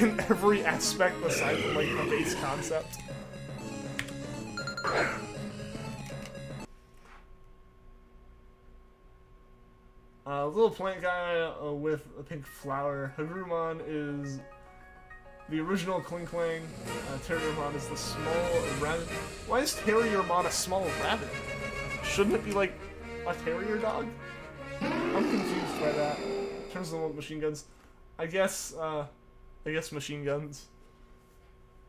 [SPEAKER 1] in every aspect aside from like the base concept. Little plant guy with a pink flower. Hagurumon is the original Kling Klang. Terriermon is the small rabbit. Why is Terriermon a small rabbit? Shouldn't it be like a terrier dog? I'm confused by that. In terms of the machine guns, I guess machine guns.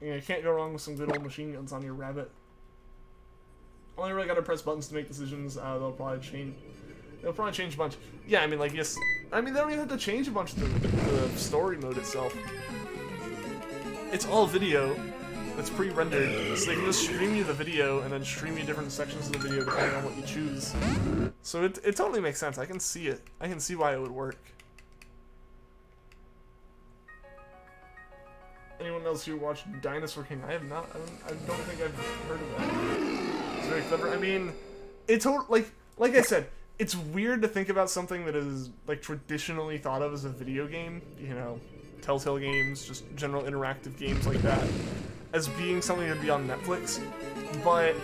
[SPEAKER 1] Yeah, you can't go wrong with some good old machine guns on your rabbit. Only really gotta press buttons to make decisions. They'll probably change a bunch. Yeah, I mean, like, yes. I mean, they don't even have to change a bunch of the story mode itself. It's all video that's pre-rendered, so they can just stream you the video and then stream you different sections of the video depending on what you choose. So it totally makes sense. I can see it. I can see why it would work. Anyone else who watched Dinosaur King? I have not. I don't think I've heard of that. It's very clever. I mean, it's like I said, it's weird to think about something that is like traditionally thought of as a video game, you know, Telltale games, just general interactive games like that, as being something that'd be on Netflix, but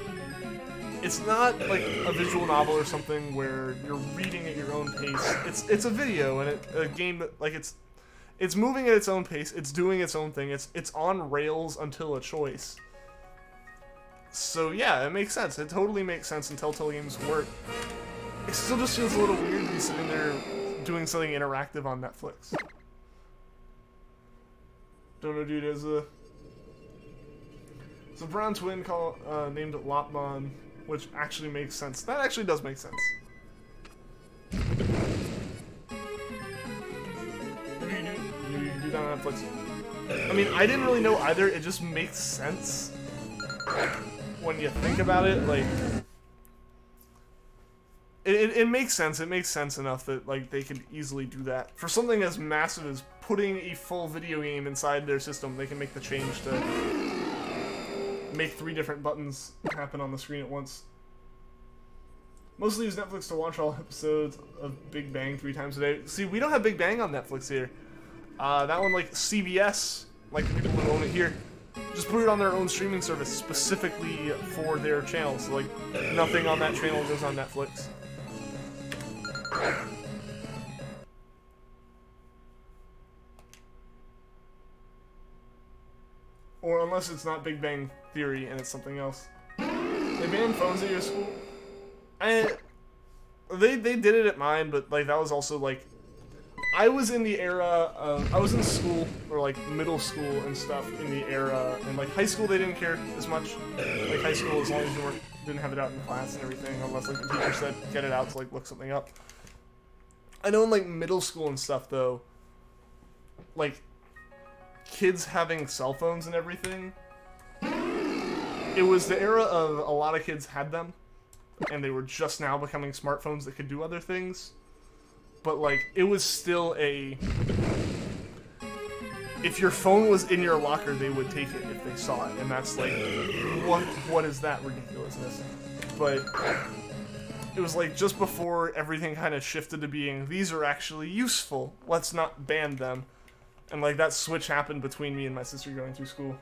[SPEAKER 1] it's not like a visual novel or something where you're reading at your own pace. It's a video and a game that like it's moving at its own pace, it's doing its own thing, it's on rails until a choice. So yeah, it makes sense. It totally makes sense, and Telltale games work. It still just feels a little weird to be sitting there doing something interactive on Netflix. Dono Dude is a brown twin named Lopmon, which actually makes sense. That actually does make sense. Maybe you can do that on Netflix. I mean, I didn't really know either. It just makes sense when you think about it. Like, it makes sense. It makes sense enough that like they could easily do that for something as massive as putting a full video game inside their system. They can make the change to make 3 different buttons happen on the screen at once. Mostly use Netflix to watch all episodes of Big Bang 3 times a day. See, we don't have Big Bang on Netflix here. That one, like, CBS, like the people who own it here, just put it on their own streaming service specifically for their channel. So, like, nothing on that channel goes on Netflix. Or unless it's not Big Bang Theory and it's something else. They banned phones at your school? They did it at mine, but like that was also like I was in the era of I was in school or like middle school and stuff in the era, and like high school they didn't care as much. Like high school, as long as you didn't have it out in class and everything, unless like the teacher said get it out to like look something up. I know in like middle school and stuff though, like kids having cell phones and everything, it was the era of a lot of kids had them, and they were just now becoming smartphones that could do other things. But like, it was still a... If your phone was in your locker, they would take it if they saw it, and that's like, what is that ridiculousness? But it was like just before everything kind of shifted to being, these are actually useful, let's not ban them. And like that switch happened between me and my sister going through school.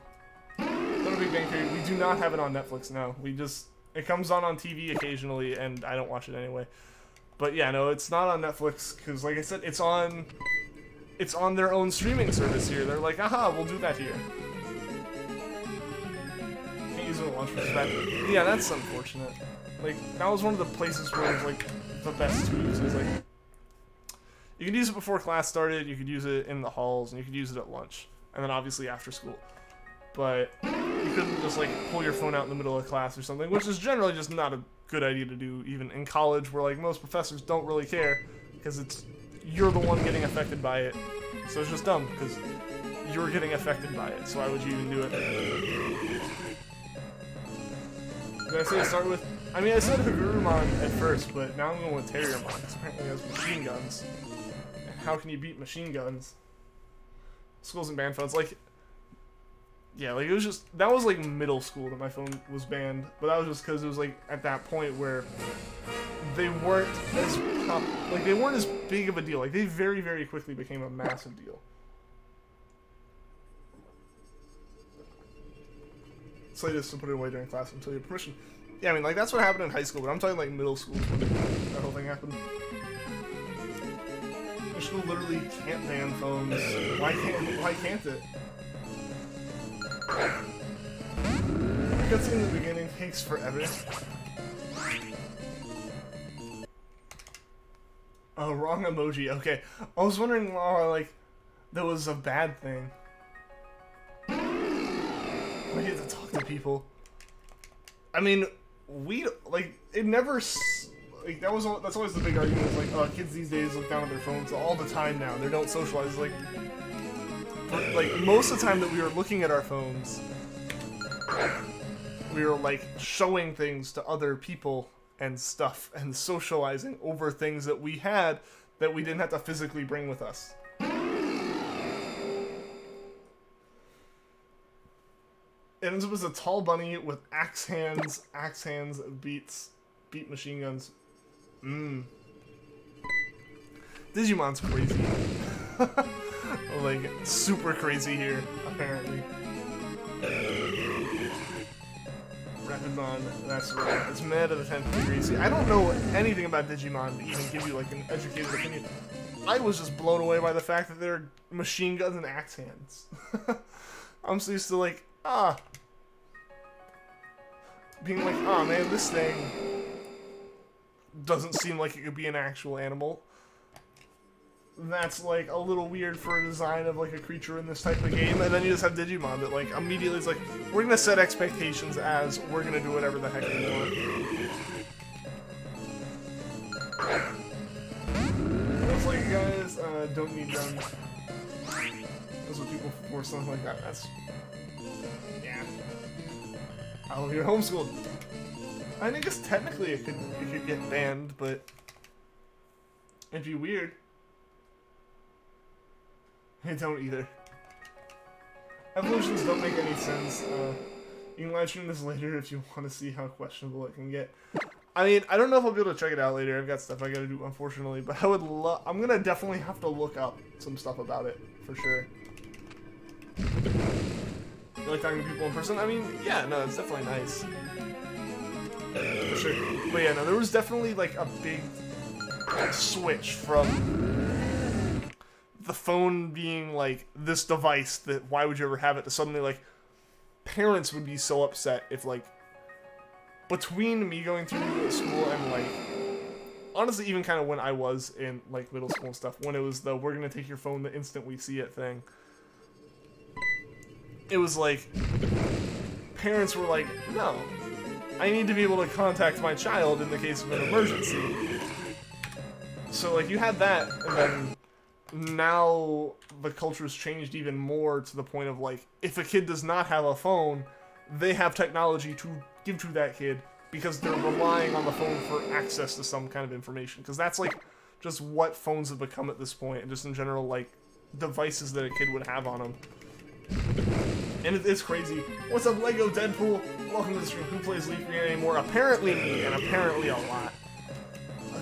[SPEAKER 1] Not a Big Bang Theory. We do not have it on Netflix now. We just... It comes on TV occasionally, and I don't watch it anyway. But yeah, no, it's not on Netflix, because like I said, it's on their own streaming service here. They're like, aha, we'll do that here. Can't use it at lunch, which is bad. Yeah, that's unfortunate. Like, that was one of the places where it was like, the best to use. It was like, you could use it before class started, you could use it in the halls, and you could use it at lunch. And then obviously after school. But you couldn't just like pull your phone out in the middle of class or something, which is generally just not a good idea to do, even in college, where like most professors don't really care because you're the one getting affected by it. So it's just dumb because you're getting affected by it. So why would you even do it? Did I say to start with? I mean, I said Hagurumon at first, but now I'm going with Terriermon because apparently he has machine guns. And how can you beat machine guns? Schools and banned phones, like. Yeah, like, it was just, that was, like, middle school that my phone was banned, but that was just because it was, like, at that point where they weren't as, they weren't as big of a deal. Like, they very, very quickly became a massive deal. So just to put it away during class until you have permission. Yeah, I mean, like, that's what happened in high school, but I'm talking, like, middle school when that whole thing happened. Your school literally can't ban phones. Why can't it? Cutscene in the beginning takes forever. Oh, wrong emoji. Okay, I was wondering why like that was a bad thing. I hate to talk to people. I mean, we like it never. Like that's always the big argument. Is like, oh, kids these days look down at their phones all the time now. They don't socialize. Like most of the time that we were looking at our phones, we were like showing things to other people and stuff and socializing over things that we had that we didn't have to physically bring with us. It ends up as a tall bunny with axe hands beat machine guns. Digimon's crazy. Like, super crazy here, apparently. Rapidmon, that's right. It's mad to the 10th degree. See, I don't know anything about Digimon to even give you, like, an educated opinion. I was just blown away by the fact that they're machine guns and axe hands. I'm so used to, like, being like, man, this thing doesn't seem like it could be an actual animal. That's, like, a little weird for a design of, like, a creature in this type of game. And then you just have Digimon that, like, immediately is like, we're gonna set expectations as we're gonna do whatever the heck we want. It's like, guys, don't need them. That's what people for something like that. That's... yeah. Oh, you're homeschooled. I think it's technically it could get banned, but it'd be weird. I don't either. Evolutions don't make any sense. You can live stream this later if you want to see how questionable it can get. I mean, I don't know if I'll be able to check it out later. I've got stuff I gotta do, unfortunately. But I would love... I'm gonna definitely have to look up some stuff about it, for sure. You like talking to people in person? I mean, yeah, no, it's definitely nice. For sure. But yeah, no, there was definitely, like, a big switch from the phone being, like, this device that why would you ever have it, to suddenly, like, parents would be so upset if, like, between me going through school and, like, honestly, even kind of when I was in, like, middle school and stuff, when it was the, we're gonna take your phone the instant we see it thing, it was like, parents were like, no, I need to be able to contact my child in the case of an emergency. So, like, you had that, and then now the culture's changed even more to the point of, like, if a kid does not have a phone, they have technology to give to that kid because they're relying on the phone for access to some kind of information. Because that's, like, just what phones have become at this point, and just in general, like, devices that a kid would have on them. And it's crazy. What's up, Lego Deadpool? Welcome to the stream. Who plays Leafgreen anymore? Apparently me, and apparently a lot.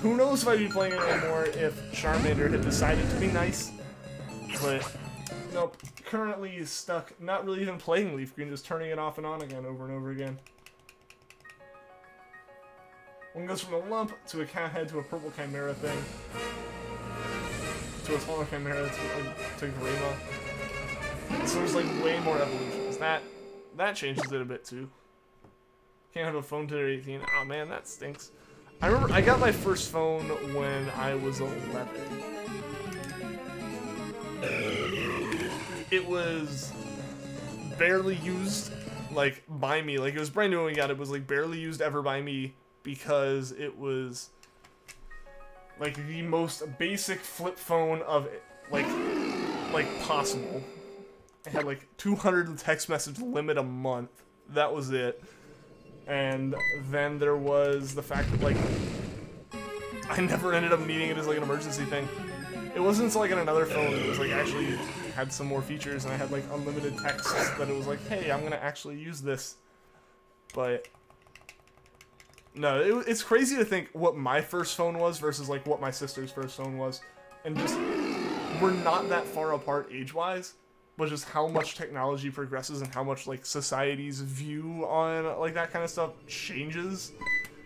[SPEAKER 1] Who knows if I'd be playing it anymore if Charmander had decided to be nice. But, nope. Currently is stuck, not really even playing Leafgreen, just turning it off and on again, over and over again. One goes from a lump, to a cat head, to a purple chimera thing. To a smaller chimera, to Grima. So there's, like, way more evolutions. That changes it a bit, too. Can't have a phone till you're 18. Oh, man, that stinks. I remember I got my first phone when I was 11. It was barely used, like, by me. Like, it was brand new when we got it. It was, like, barely used ever by me because it was, like, the most basic flip phone of, like possible. It had, like, 200 text message limit a month. That was it. And then there was the fact that, like, I never ended up needing it as, like, an emergency thing. It wasn't until, like, on another phone that it was, like, actually had some more features, and I had, like, unlimited texts that it was like, hey, I'm gonna actually use this. But, no, it's crazy to think what my first phone was versus, like, what my sister's first phone was. And just, we're not that far apart age-wise, but just how much technology progresses and how much, like, society's view on, like, that kind of stuff changes.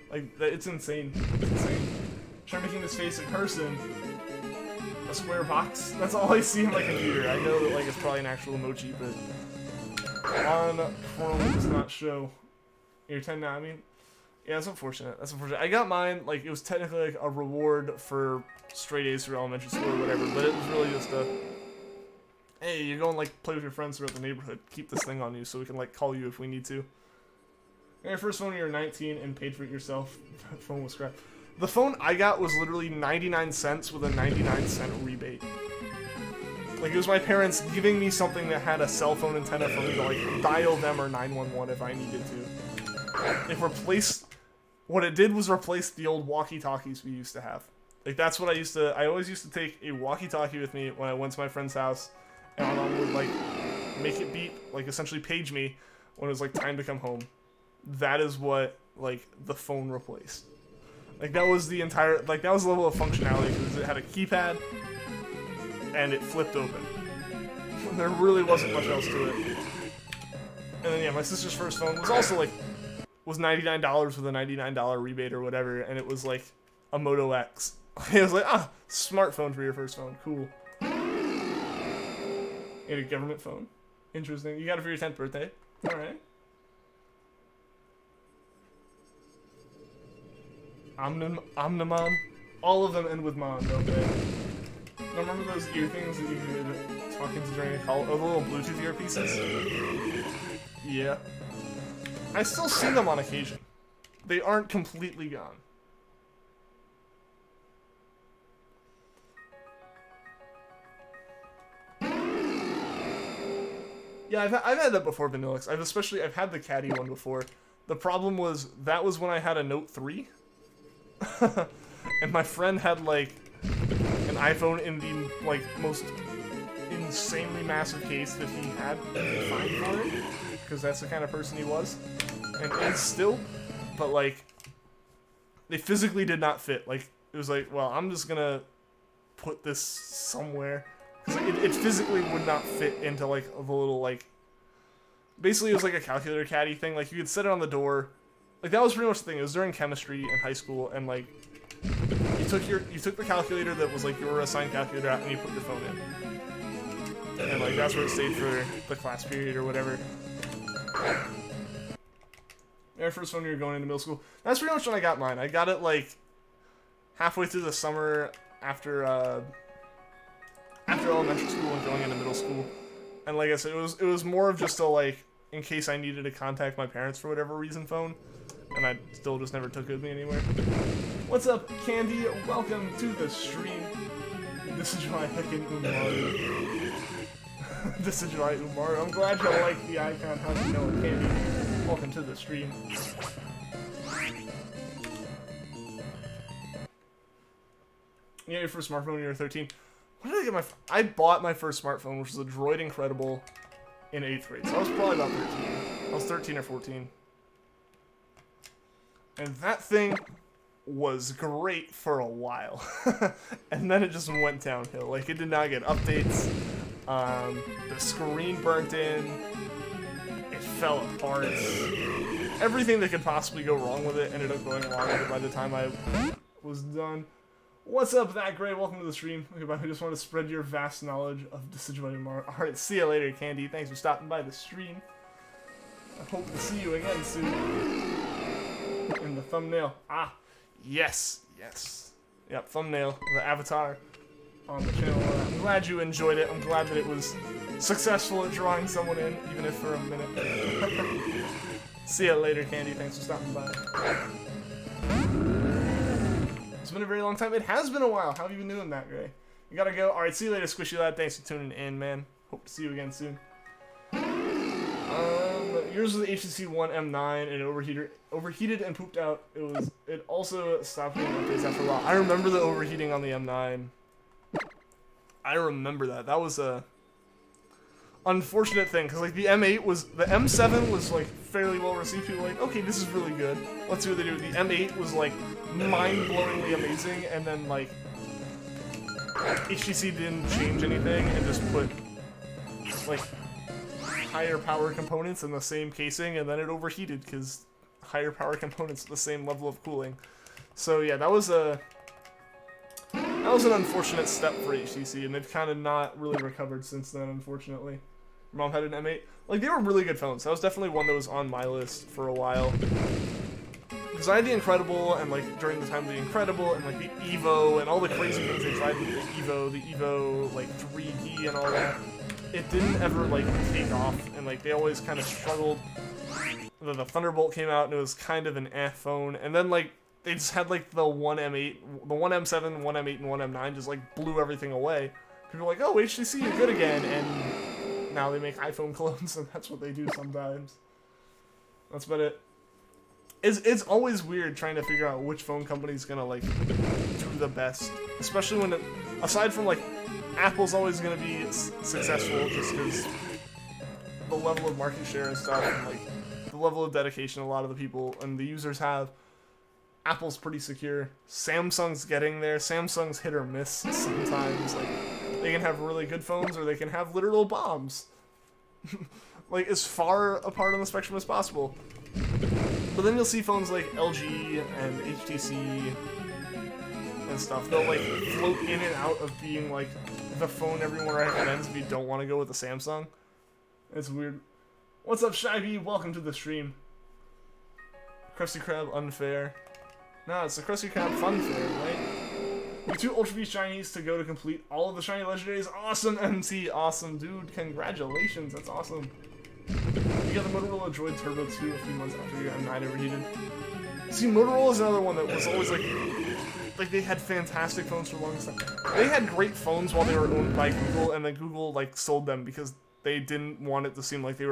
[SPEAKER 1] Like, it's insane. It's insane. Try making this face in person. A square box? That's all I see on my computer. I know that, like, it's probably an actual emoji, but on Chrome it does not show. You're 10 now, I mean? Yeah, that's unfortunate. That's unfortunate. I got mine, like, it was technically, like, a reward for straight A's through elementary school or whatever, but it was really just a, hey, you go and, like, play with your friends throughout the neighborhood. Keep this thing on you so we can, like, call you if we need to. And your first phone when you were 19 and paid for it yourself. That phone was scrap. The phone I got was literally 99 cents with a 99-cent rebate. Like, it was my parents giving me something that had a cell phone antenna for me to, like, dial them or 911 if I needed to. It replaced... What it did was replace the old walkie-talkies we used to have. Like, that's what I always used to take a walkie-talkie with me when I went to my friend's house, and my mom would, like, make it beep, like, essentially page me when it was, like, time to come home. That is what, like, the phone replaced. Like, that was the entire, like, that was the level of functionality, because it had a keypad, and it flipped open. There really wasn't much else to it. And then, yeah, my sister's first phone was also, like, was $99 with a $99 rebate or whatever, and it was, like, a Moto X. It was like, ah, smartphone for your first phone, cool. You had a government phone? Interesting. You got it for your 10th birthday? Alright. Omnimon? All of them end with Mon, don't they? Remember those ear things that you could talk into during a call? Oh, the little Bluetooth earpieces? Yeah. I still see them on occasion. They aren't completely gone. Yeah, I've had that before, Vanillix. I've had the caddy one before. The problem was, that was when I had a Note 3. And my friend had, like, an iPhone in the, like, most insanely massive case that he had find for it. Because that's the kind of person he was. And is still. But, like, they physically did not fit. Like, it was like, well, I'm just gonna put this somewhere. Because it physically would not fit into, like, the little, like... Basically, it was like a calculator caddy thing. Like, you could set it on the door. Like, that was pretty much the thing. It was during chemistry in high school, and, like... You took the calculator that was, like, your assigned calculator out, and you put your phone in. And, like, that's where it stayed for the class period or whatever. Your first phone you were going into middle school. That's pretty much when I got mine. I got it, like, halfway through the summer after elementary school and going into middle school. And like I said, it was more of just a, like, in case I needed to contact my parents for whatever reason phone. And I still just never took it with me anywhere. What's up, Candy? Welcome to the stream. This is my heckin' Umaru. This is my Umaru. I'm glad you like the icon. How's it going, Candy? Welcome to the stream. You got your first smartphone when you were 13. When did I get I bought my first smartphone, which was a Droid Incredible, in 8th grade. So I was probably about 13. I was 13 or 14. And that thing was great for a while. And then it just went downhill. Like, it did not get updates. The screen burnt in. It fell apart. Everything that could possibly go wrong with it ended up going wrong with it by the time I was done. What's up, That Gray? Welcome to the stream. I just want to spread your vast knowledge of Decidueye Mar. Alright, see you later, Candy. Thanks for stopping by the stream. I hope to see you again soon. In the thumbnail. Ah, yes, yes. Yep, thumbnail, the avatar on the channel. I'm glad you enjoyed it. I'm glad that it was successful at drawing someone in, even if for a minute. See you later, Candy. Thanks for stopping by. It's been a very long time. It has been a while. How have you been doing, That Gray? You gotta go. Alright, see you later, Squishy Lad. Thanks for tuning in, man. Hope to see you again soon. Yours was the HTC One M9 and it overheated and pooped out. It also stopped getting updates after a while. I remember the overheating on the M9. I remember that. That was a unfortunate thing, because like the M7 was like fairly well received. People were like, okay, this is really good. Let's see what they do. The M8 was like mind-blowingly amazing, and then like HTC didn't change anything and just put like higher power components in the same casing, and then it overheated because higher power components at the same level of cooling. So yeah, that was an unfortunate step for HTC, and they've kind of not really recovered since then, unfortunately. Your mom had an M8. Like, they were really good phones. That was definitely one that was on my list for a while. Because I had the Incredible, and like during the time of the Incredible, and like the Evo, and all the crazy things they tried with the Evo like 3D and all that. It didn't ever like take off, and like they always kind of struggled. The Thunderbolt came out, and it was kind of an phone, and then like they just had like the one M8, the one M7, one M8, and one M9 just like blew everything away. People were like, oh, HTC, you're good again, and now they make iPhone clones, and that's what they do sometimes. That's about it. It's always weird trying to figure out which phone company's gonna like do the best, especially when aside from like Apple's always gonna be successful just because the level of market share and stuff, and like the level of dedication a lot of the people and the users have. Apple's pretty secure. Samsung's getting there. Samsung's hit or miss sometimes. Like, they can have really good phones or they can have literal bombs. Like, as far apart on the spectrum as possible. But then you'll see phones like LG and HTC and stuff. They'll like float in and out of being like the phone everyone recommends if you don't want to go with the Samsung. It's weird. What's up, Shy-B? Welcome to the stream. Krusty Krab unfair. No, it's the Krusty Krab fun fair, right? The 2 Ultra Beast Shinies to go to complete all of the shiny legendaries. Awesome, MT. Awesome, dude. Congratulations. That's awesome. You got the Motorola Droid Turbo 2 a few months after your M9 overheated. See, Motorola is another one that was always like they had fantastic phones for a long time. They had great phones while they were owned by Google, and then Google like sold them because they didn't want it to seem like they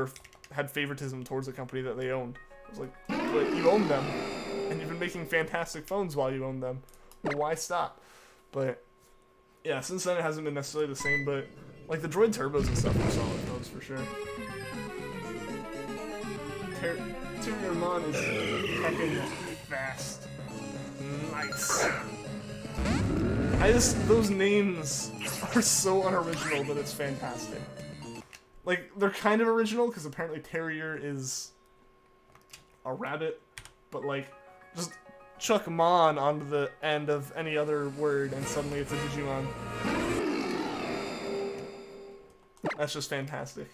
[SPEAKER 1] had favoritism towards the company that they owned. It was like, but you own them, and you've been making fantastic phones while you own them. Well, why stop? But yeah, since then it hasn't been necessarily the same, but like the Droid Turbos and stuff were solid phones for sure. Tyrion is heckin' fast. Nice. Those names are so unoriginal that it's fantastic. Like, they're kind of original, because apparently Terrier is a rabbit, but like, just chuck Mon onto the end of any other word, and suddenly it's a Digimon. That's just fantastic.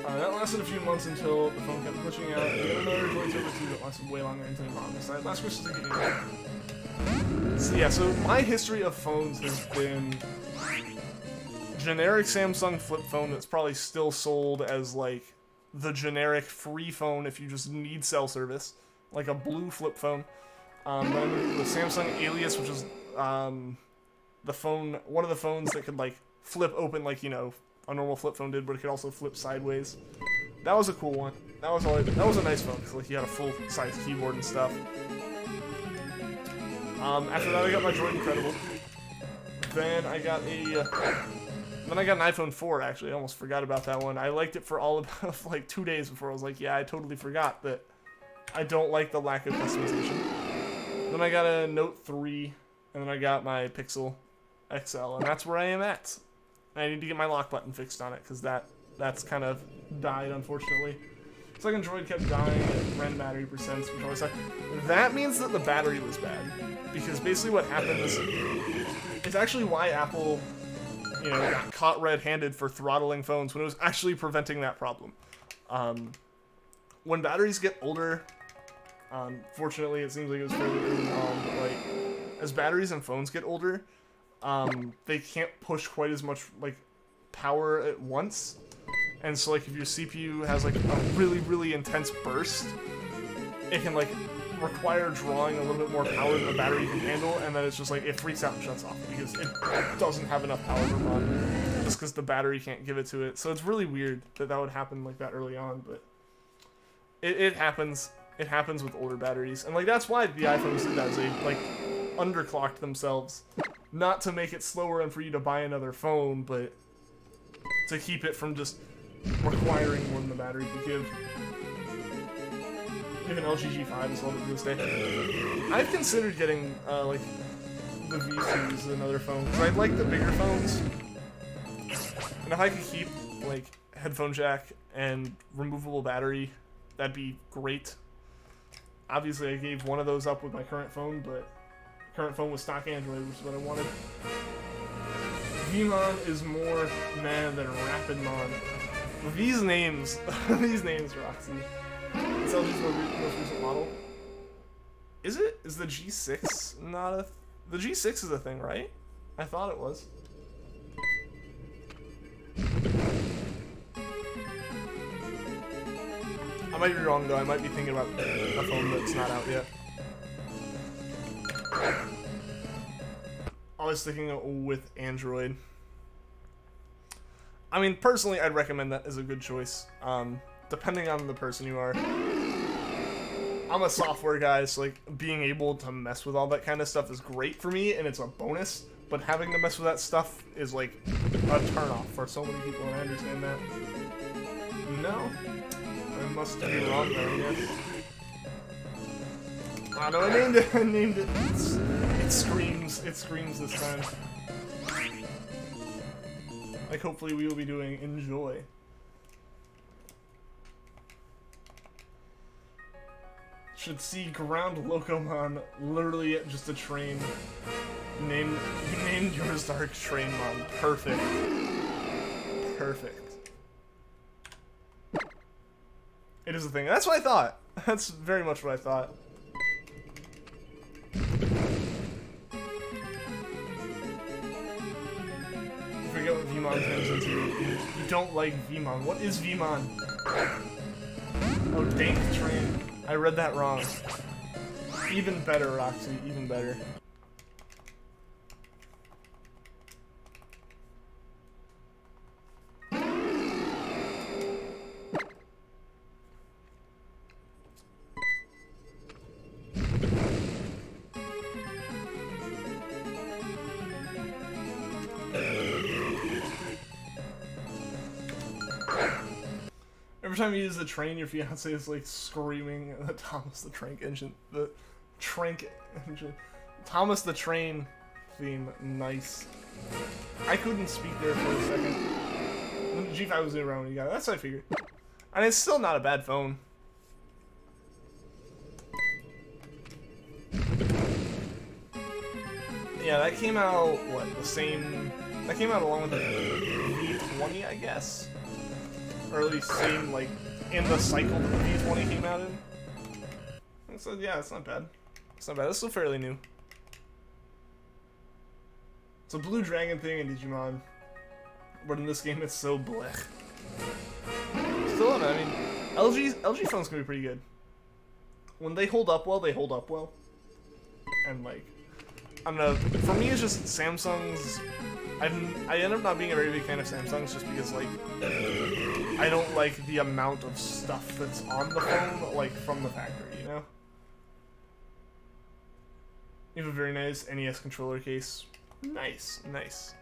[SPEAKER 1] That lasted a few months until the phone kept glitching out. We got another Droid Server 2 that lasted way longer until Mom decided last wish to get you. So yeah, so my history of phones has been generic Samsung flip phone that's probably still sold as like the generic free phone if you just need cell service, like a blue flip phone. Then I moved to the Samsung Alias, which is the phone, one of the phones that could like flip open like, you know, a normal flip phone did, but it could also flip sideways. That was a cool one. That was a nice phone because like you had a full-size keyboard and stuff. After that, I got my Droid Incredible. Then I got an iPhone 4. Actually, I almost forgot about that one. I liked it for all of like 2 days before I was like, yeah, I totally forgot that I don't like the lack of customization. Then I got a Note 3, and then I got my Pixel XL, and that's where I am at. I need to get my lock button fixed on it, because that's kind of died, unfortunately. Second droid kept dying at random battery percents, which always sucked. That means that the battery was bad. Because basically what happened is, it's actually why Apple, you know, got caught red-handed for throttling phones when it was actually preventing that problem. When batteries get older, fortunately it seems like it was fairly early on, but like, as batteries and phones get older, they can't push quite as much like power at once, and so like if your CPU has like a really intense burst, it can like require drawing a little bit more power than the battery can handle, and then it's just like it freaks out and shuts off because it doesn't have enough power to run, just because the battery can't give it to it. So it's really weird that would happen like that early on, but it happens. It happens with older batteries, and like that's why the iPhones did that, is they like underclocked themselves. Not to make it slower and for you to buy another phone, but to keep it from just requiring more than the battery could give. Even LG G5 is loved to this day. I've considered getting, like, the V2s, another phone, because I like the bigger phones. And if I could keep, like, headphone jack and removable battery, that'd be great. Obviously, I gave one of those up with my current phone, but current phone with stock Android, which is what I wanted. Vmon is more man than Rapidmon. These names, Roxy. It's LG's most recent model. Is it? Is the G6 not a... The G6 is a thing, right? I thought it was. I might be wrong, though. I might be thinking about a phone that's not out yet. I was sticking with Android. I mean, personally, I'd recommend that as a good choice. Depending on the person you are. I'm a software guy, so like being able to mess with all that kind of stuff is great for me, and it's a bonus. But having to mess with that stuff is like a turnoff for so many people, and I understand that. No, I must be wrong there, I guess. Oh no, I named it. It screams this time. Like, hopefully we will be doing Enjoy. Should see Ground Locomon, literally just a train. You named yours Dark Trainmon. Perfect. Perfect. It is a thing. That's what I thought. That's very much what I thought. I forget what Vmon turns into. You don't like Vmon. What is Vmon? Oh, Dank Train. I read that wrong. Even better, Roxy. Even better. Every time you use the train, your fiance is like screaming the Thomas the Trank engine. The Trank engine. Thomas the Train theme. Nice. I couldn't speak there for a second. G5 was around when you got it. That's what I figured. And it's still not a bad phone. Yeah, that came out, what, the same... That came out along with the V20, I guess? Or at least same, like, in the cycle that the V20 came out in. So, yeah, it's not bad. It's not bad. It's still fairly new. It's a blue dragon thing in Digimon. But in this game, it's so blech. Still love it. I mean, LG phones can be pretty good. When they hold up well, they hold up well. And, like... I don't know, for me it's just Samsung's, I end up not being a very big fan of Samsung's just because, like, I don't like the amount of stuff that's on the phone, like, from the factory, you know? You have a very nice NES controller case. Nice, nice.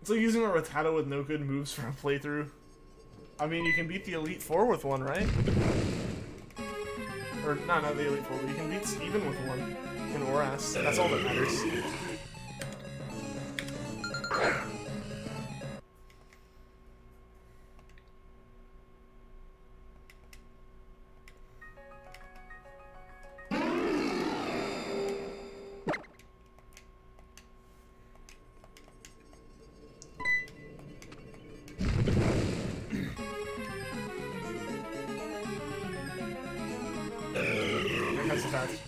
[SPEAKER 1] It's like using a Rattata with no good moves for a playthrough. I mean, you can beat the Elite Four with one, right? Or, not the Elite Four, but you can beat Steven with one in ORAS. That's all that matters.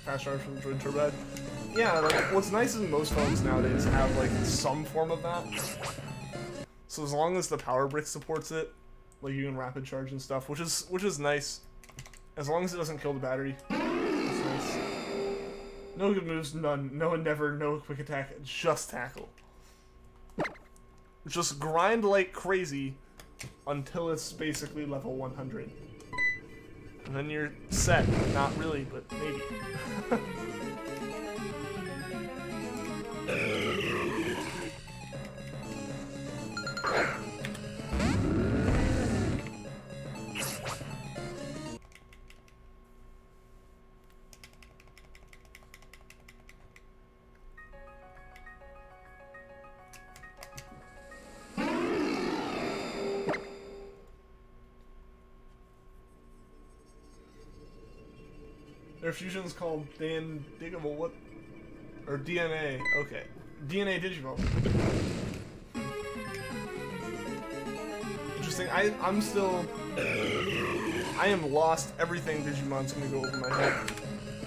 [SPEAKER 1] Fast charge from the Droid Turbad. Yeah, like, what's nice is most phones nowadays have, like, some form of that. So as long as the power brick supports it, like, you can rapid charge and stuff, which is nice. As long as it doesn't kill the battery. That's nice. No good moves, none. No endeavor, no quick attack, just tackle. Just grind like crazy until it's basically level 100. And then you're set. Not really, but maybe. Their fusion's called Digable, what? Or DNA, okay. DNA Digimon. Interesting, I'm still... I am lost. Everything Digimon's gonna go over my head.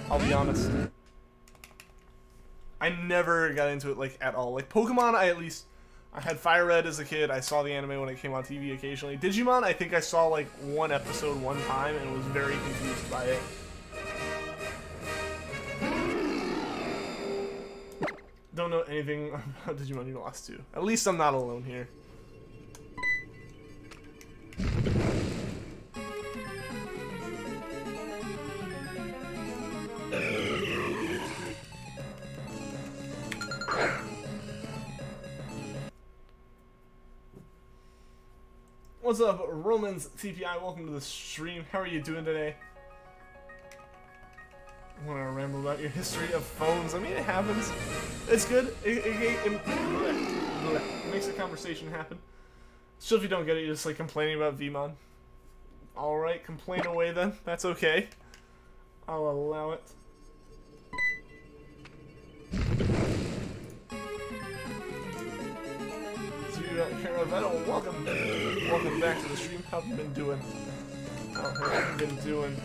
[SPEAKER 1] I'll be honest. I never got into it, like, at all. Like, Pokemon, I had Fire Red as a kid. I saw the anime when it came on TV occasionally. Digimon, I think I saw, like, one episode one time and was very confused by it. Don't know anything about Digimon you lost to. At least I'm not alone here. What's up, Romans TPI? Welcome to the stream. How are you doing today? I want to ramble about your history of phones. I mean, it happens. It's good. It makes a conversation happen. Still, if you don't get it, you're just like complaining about Vmon. Alright, complain away then. That's okay. I'll allow it. Caravetto, welcome back to the stream. How have you been doing? How have you been doing?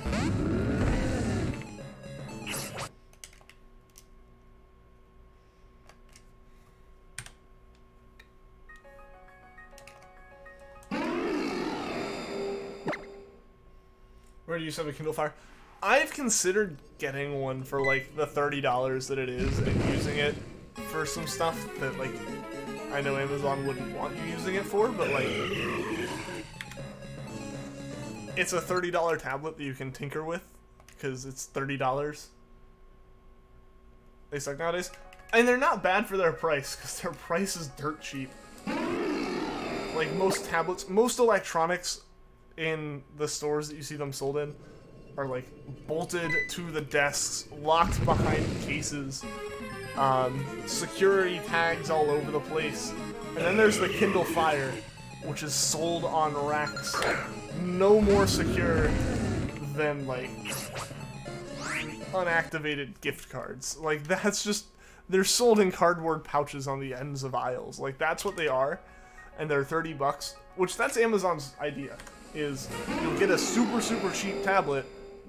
[SPEAKER 1] Where do you have a Kindle Fire? I've considered getting one for like the $30 that it is and using it for some stuff that like I know Amazon wouldn't want you using it for, but like it's a $30 tablet that you can tinker with because it's $30. They suck nowadays, and they're not bad for their price because their price is dirt cheap. like most tablets, most electronics in the stores that you see them sold in are like bolted to the desks, locked behind cases, security tags all over the place. And then there's the Kindle Fire, which is sold on racks. No more secure than like unactivated gift cards. Like that's just, they're sold in cardboard pouches on the ends of aisles. Like that's what they are. And they're $30, which that's Amazon's idea, is you'll get a super, super cheap tablet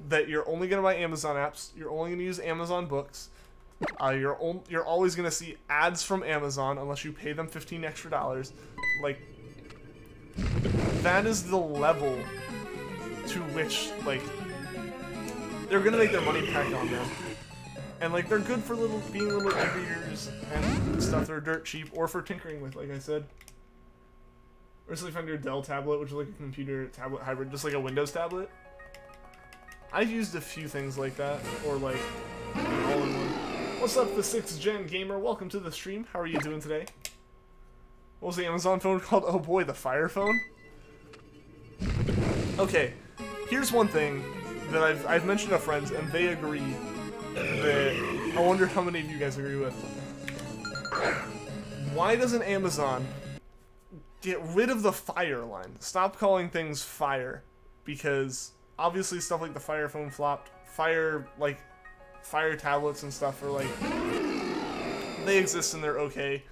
[SPEAKER 1] that you're only going to buy Amazon apps, you're only going to use Amazon books, you're always going to see ads from Amazon unless you pay them $15 extra. Like, that is the level to which, like, they're going to make their money back on them. And, like, they're good for being little e-readers and stuff. They're dirt cheap, or for tinkering with, like I said. Recently found your Dell tablet, which is like a computer tablet hybrid, just like a Windows tablet. I've used a few things like that, or like an all-in-one. What's up, the 6th Gen Gamer? Welcome to the stream. How are you doing today? What was the Amazon phone called? Oh boy, the Fire Phone? Okay, here's one thing that I've mentioned to friends, and they agree that I wonder how many of you guys agree with. Why doesn't Amazon get rid of the Fire line? Stop calling things Fire, because obviously stuff like the Fire Phone flopped. Fire tablets and stuff are like, they exist and they're okay.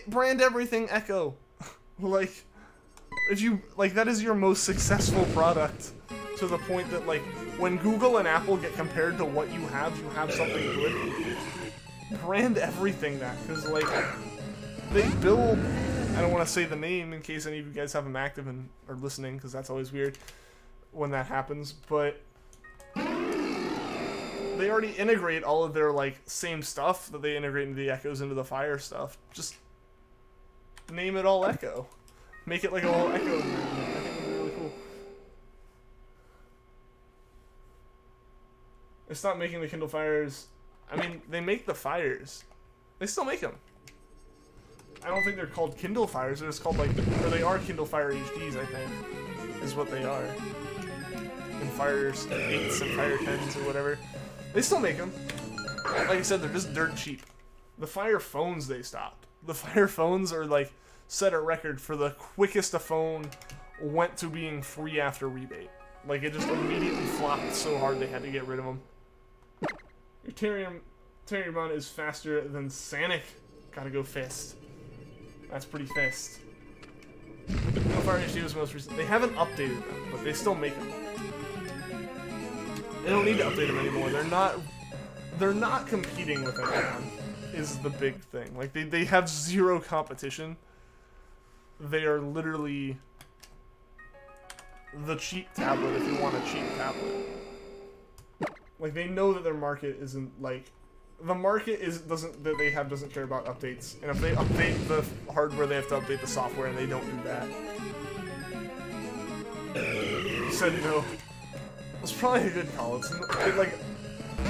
[SPEAKER 1] Brand everything Echo. Like, if you, like, that is your most successful product, to the point that, like, when Google and Apple get compared to what you have something good. Brand everything that, because, like, they build, I don't want to say the name in case any of you guys have them active and are listening, because that's always weird when that happens, but they already integrate all of their, like, same stuff that they integrate into the Echoes into the Fire stuff. Just name it all Echo. Make it like a whole Echo environment. I think it'd be really cool. They stopped making the Kindle Fires. I mean, they make the Fires. They still make them. I don't think they're called Kindle Fires. They're just called, like, or they are Kindle Fire HDs, I think, is what they are. And Fire 8s and Fire 10s or whatever. They still make them. Like I said, they're just dirt cheap. The Fire Phones they stopped. The Fire Phones are, like, set a record for the quickest a phone went to being free after rebate. Like, it just immediately flopped so hard they had to get rid of them. Your Terriermon is faster than Sonic. Gotta go fast. That's pretty fast. No Fire HD was most recent. They haven't updated them, but they still make them. They don't need to update them anymore. They're not competing with anyone, is the big thing. Like, they have zero competition. They are literally the cheap tablet if you want a cheap tablet. Like, they know that their market isn't, like, the market doesn't care about updates. And if they update the hardware, they have to update the software, and they don't do that. You said no. It's probably a good call. It, like,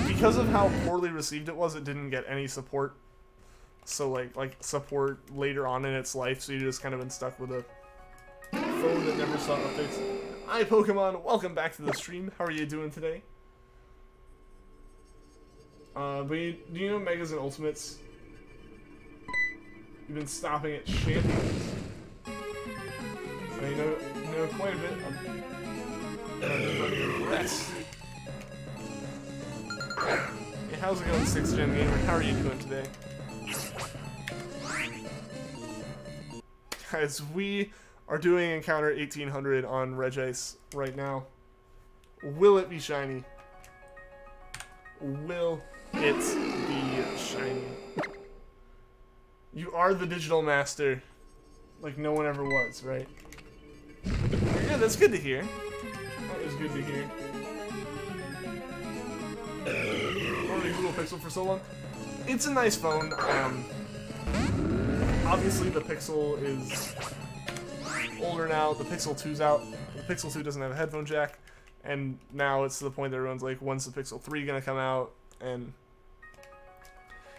[SPEAKER 1] because of how poorly received it was, it didn't get any support. So, like support later on in its life, so you just kind of been stuck with a phone that never saw updates. Hi, Pokemon! Welcome back to the stream. How are you doing today? But do you know Megas and Ultimates? You've been stopping at Champions. I know quite a bit. I'm impressed. Hey, how's it going, 6th Gen Gamer? How are you doing today? Guys, we are doing Encounter 1800 on Regice right now. Will it be shiny? Will it be shiny? You are the digital master, like no one ever was, right? Yeah, that's good to hear. That is good to hear. Only Google Pixel for so long. It's a nice phone. Obviously the Pixel is older now. The Pixel 2's out. The Pixel 2 doesn't have a headphone jack, and now it's to the point that everyone's like, when's the Pixel 3 gonna come out? And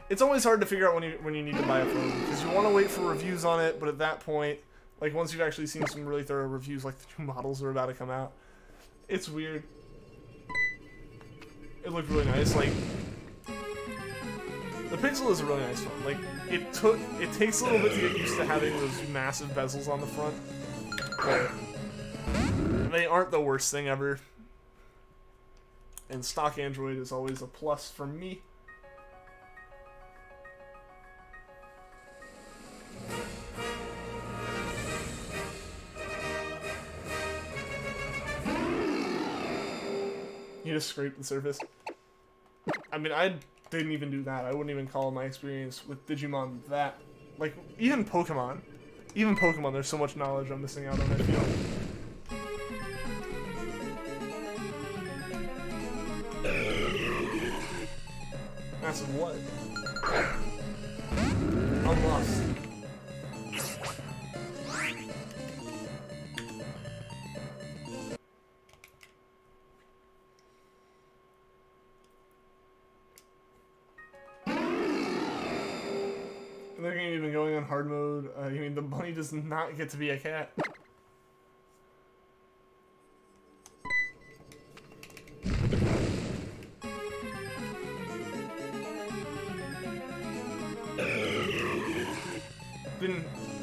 [SPEAKER 1] it's always hard to figure out when you need to buy a phone, because you want to wait for reviews on it, but at that point Like, once you've actually seen some really thorough reviews, like the new models are about to come out. It's weird. It looked really nice. Like, the Pixel is a really nice one. Like, it takes a little bit to get used to having those massive bezels on the front, but they aren't the worst thing ever. And stock Android is always a plus for me. You just scrape the surface. I mean, I didn't even do that. I wouldn't even call my experience with Digimon that. Like, even Pokemon, there's so much knowledge I'm missing out on, I feel. Massive what? I'm lost. They're even going on hard mode. I mean, the bunny does not get to be a cat.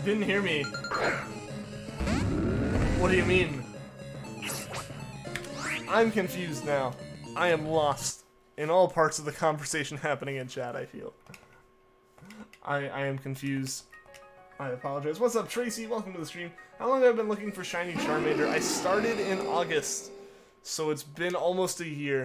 [SPEAKER 1] Didn't hear me. What do you mean? I'm confused now. I am lost in all parts of the conversation happening in chat, I feel. I am confused. I apologize. What's up, Tracy? Welcome to the stream. How long have I been looking for Shiny Charmander? I started in August, so it's been almost a year.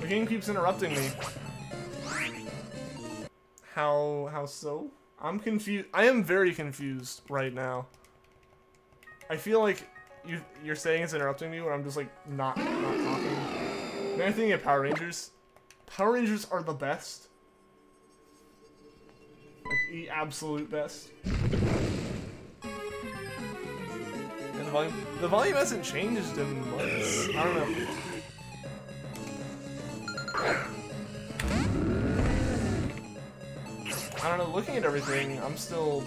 [SPEAKER 1] The game keeps interrupting me. How so? I'm confused. I am very confused right now. I feel like you're saying it's interrupting me when I'm just like not talking. Maybe I'm thinking of Power Rangers. Power Rangers are the best. Like the absolute best. And the volume hasn't changed in months. I don't know. I don't know, looking at everything, I'm still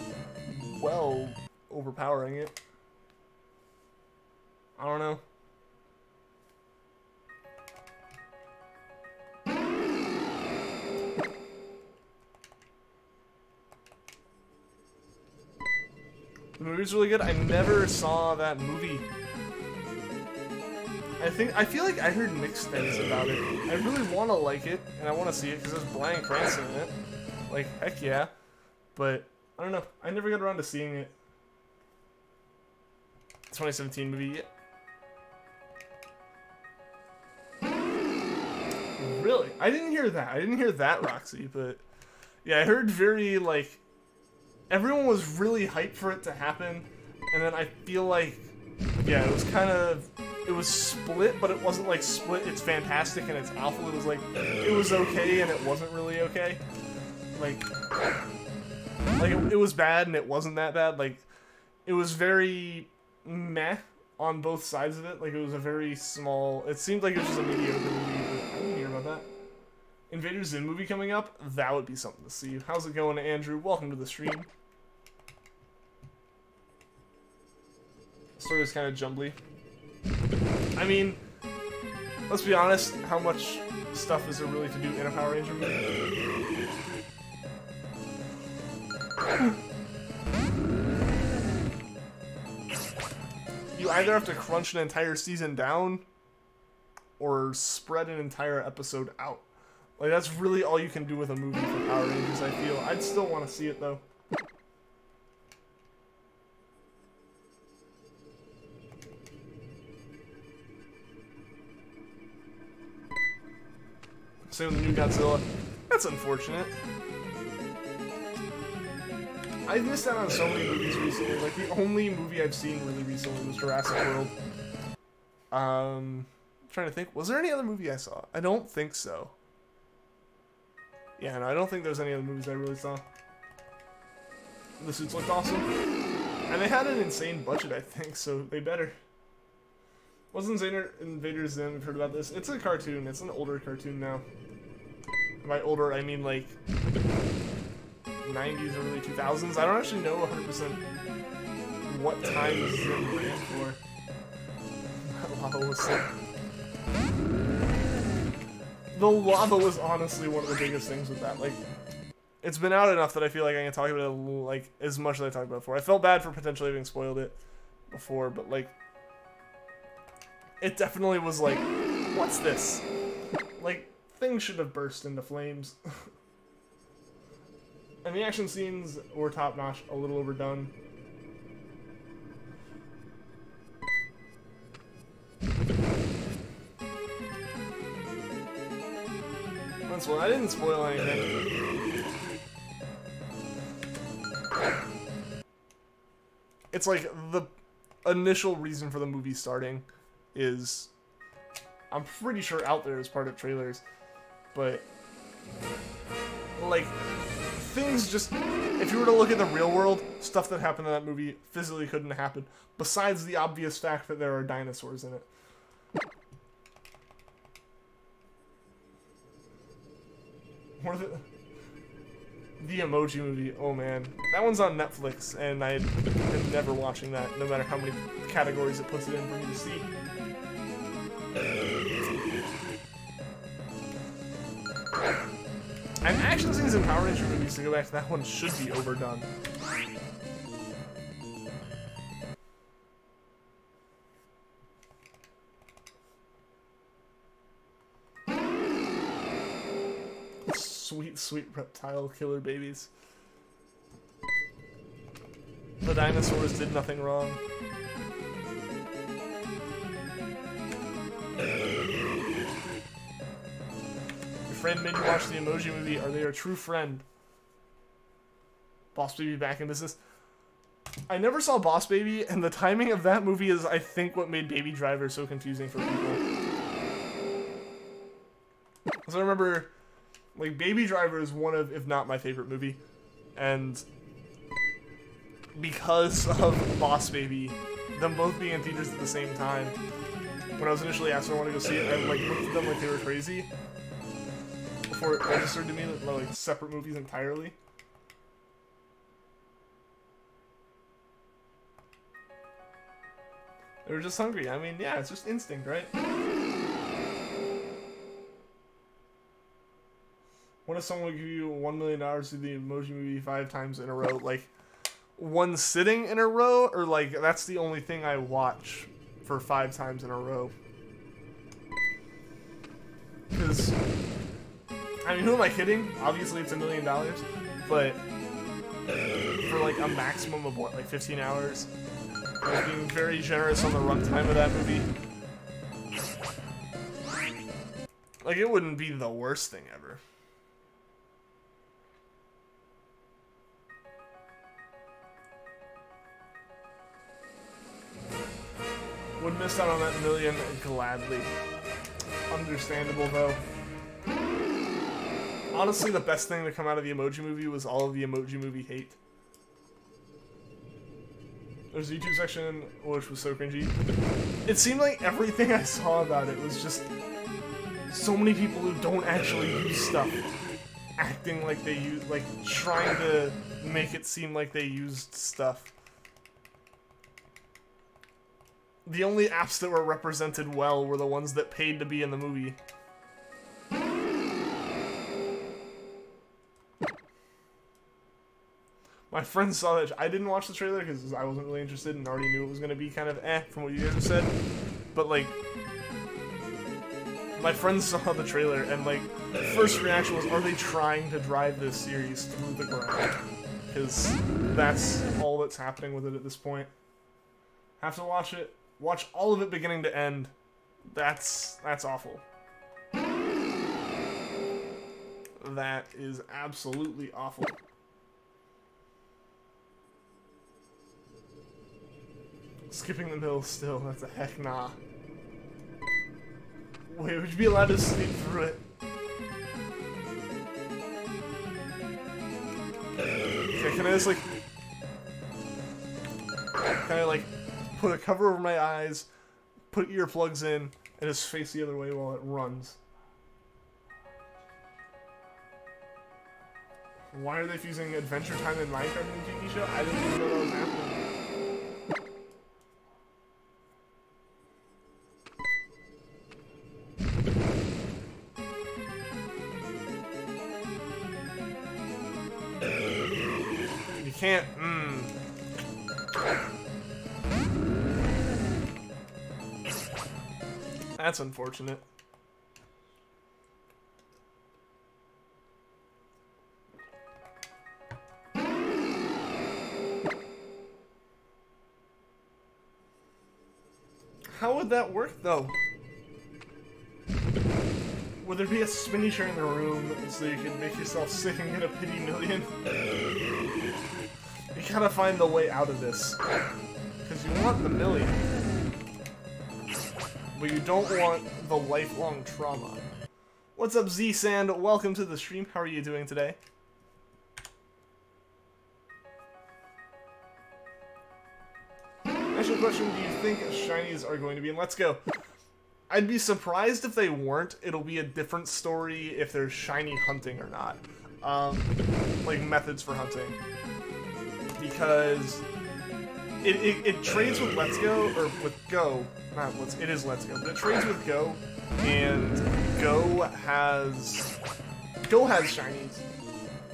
[SPEAKER 1] well overpowering it. I don't know. The movie's really good. I never saw that movie. I feel like I heard mixed things about it. I really want to like it, and I want to see it because there's Bryan Cranston in it. Like, heck yeah. But, I don't know. I never got around to seeing it. 2017 movie. Really? I didn't hear that. I didn't hear that, Roxy, but... Yeah, I heard very, like... Everyone was really hyped for it to happen, and then I feel like... Yeah, it was kind of... It was split, but it wasn't, like, split, it's fantastic and it's awful. It was, like, it was okay and it wasn't really okay. Like it was bad and it wasn't that bad. Like, it was very meh on both sides of it. Like, it was a very small... It seemed like it was just a mediocre movie, but I didn't hear about that. Invader Zim movie coming up? That would be something to see. How's it going, Andrew? Welcome to the stream. The story was kind of jumbly. I mean, let's be honest, how much stuff is there really to do in a Power Ranger movie? You either have to crunch an entire season down or spread an entire episode out. Like, that's really all you can do with a movie for Power Rangers, I feel. I'd still want to see it, though. Same with the new Godzilla. That's unfortunate. I've missed out on so many movies recently. Like, the only movie I've seen really recently was Jurassic World. I'm trying to think. Was there any other movie I saw? I don't think so. Yeah, no, I don't think there's any other movies I really saw. The suits looked awesome. And they had an insane budget, I think, so they better. Wasn't Xander Invader Zim? We've heard about this. It's a cartoon. It's an older cartoon now. By older, I mean like 90s, early 2000s. I don't actually know 100% what time Zim ran for. That lava was sick. The lava was honestly one of the biggest things with that. Like, it's been out enough that I feel like I can talk about it like as much as I talked about it before. I felt bad for potentially having spoiled it before, but like, it definitely was like, what's this? Like, things should have burst into flames. And the action scenes were top-notch, a little overdone. That's well, I didn't spoil anything. It's like the initial reason for the movie starting is, I'm pretty sure out there as part of trailers, but like things just, if you were to look at the real world, stuff that happened in that movie physically couldn't happen, besides the obvious fact that there are dinosaurs in it. What are the Emoji Movie, oh man. That one's on Netflix, and I'm never watching that, no matter how many categories it puts it in for me to see. And action scenes in Power Ranger movies, to go back to that one, should be overdone. Sweet, sweet reptile killer babies. The dinosaurs did nothing wrong. Your friend made you watch the Emoji Movie. Are they your true friend? Boss Baby back in business. I never saw Boss Baby, and the timing of that movie is, I think, what made Baby Driver so confusing for people. Because I remember, like, Baby Driver is one of, if not my favorite movie, and because of Boss Baby, them both being in theaters at the same time, when I was initially asked if I wanted to go see it, I like looked at them like they were crazy before it registered to me that they're like separate movies entirely. They were just hungry. I mean, yeah, it's just instinct, right? What if someone would give you $1 million to do the Emoji Movie 5 times in a row? Like, one sitting in a row? Or, like, that's the only thing I watch for 5 times in a row? Because, I mean, who am I kidding? Obviously, it's $1 million. But, for, like, a maximum of, what, like 15 hours? Like, being very generous on the runtime of that movie. Like, it wouldn't be the worst thing ever. Would miss out on that $1 million gladly. Understandable, though. Honestly, the best thing to come out of the Emoji Movie was all of the Emoji Movie hate. There's a YouTube section which was so cringy. It seemed like everything I saw about it was just so many people who don't actually use stuff acting like they use, like trying to make it seem like they used stuff. The only apps that were represented well were the ones that paid to be in the movie. My friends saw that. I didn't watch the trailer because I wasn't really interested and already knew it was going to be kind of from what you guys have said. But, like, my friends saw the trailer and, like, the first reaction was, are they trying to drive this series through the ground? Because that's all that's happening with it at this point. Have to watch it. Watch all of it beginning to end. That's awful. That is absolutely awful. Skipping the middle still, that's a heck nah. Wait, would you be allowed to sleep through it? Okay, can I just like... Kind of like put a cover over my eyes, put earplugs in, and just face the other way while it runs. Why are they fusing Adventure Time and Minecraft in the TV show? I didn't even know that was happening. You can't. That's unfortunate. How would that work, though? Would there be a spinny chair in the room so you can make yourself sick and get a pity million? You gotta find the way out of this. Because you want the million. But you don't want the lifelong trauma. What's up, Z-Sand? Welcome to the stream. How are you doing today? Actual question, do you think Shinies are going to be in Let's Go? I'd be surprised if they weren't. It'll be a different story if there's shiny hunting or not. Like methods for hunting. Because it trades with Let's Go, or with Go. Not Let's, it is Let's Go, but it trades with Go, and Go has shinies.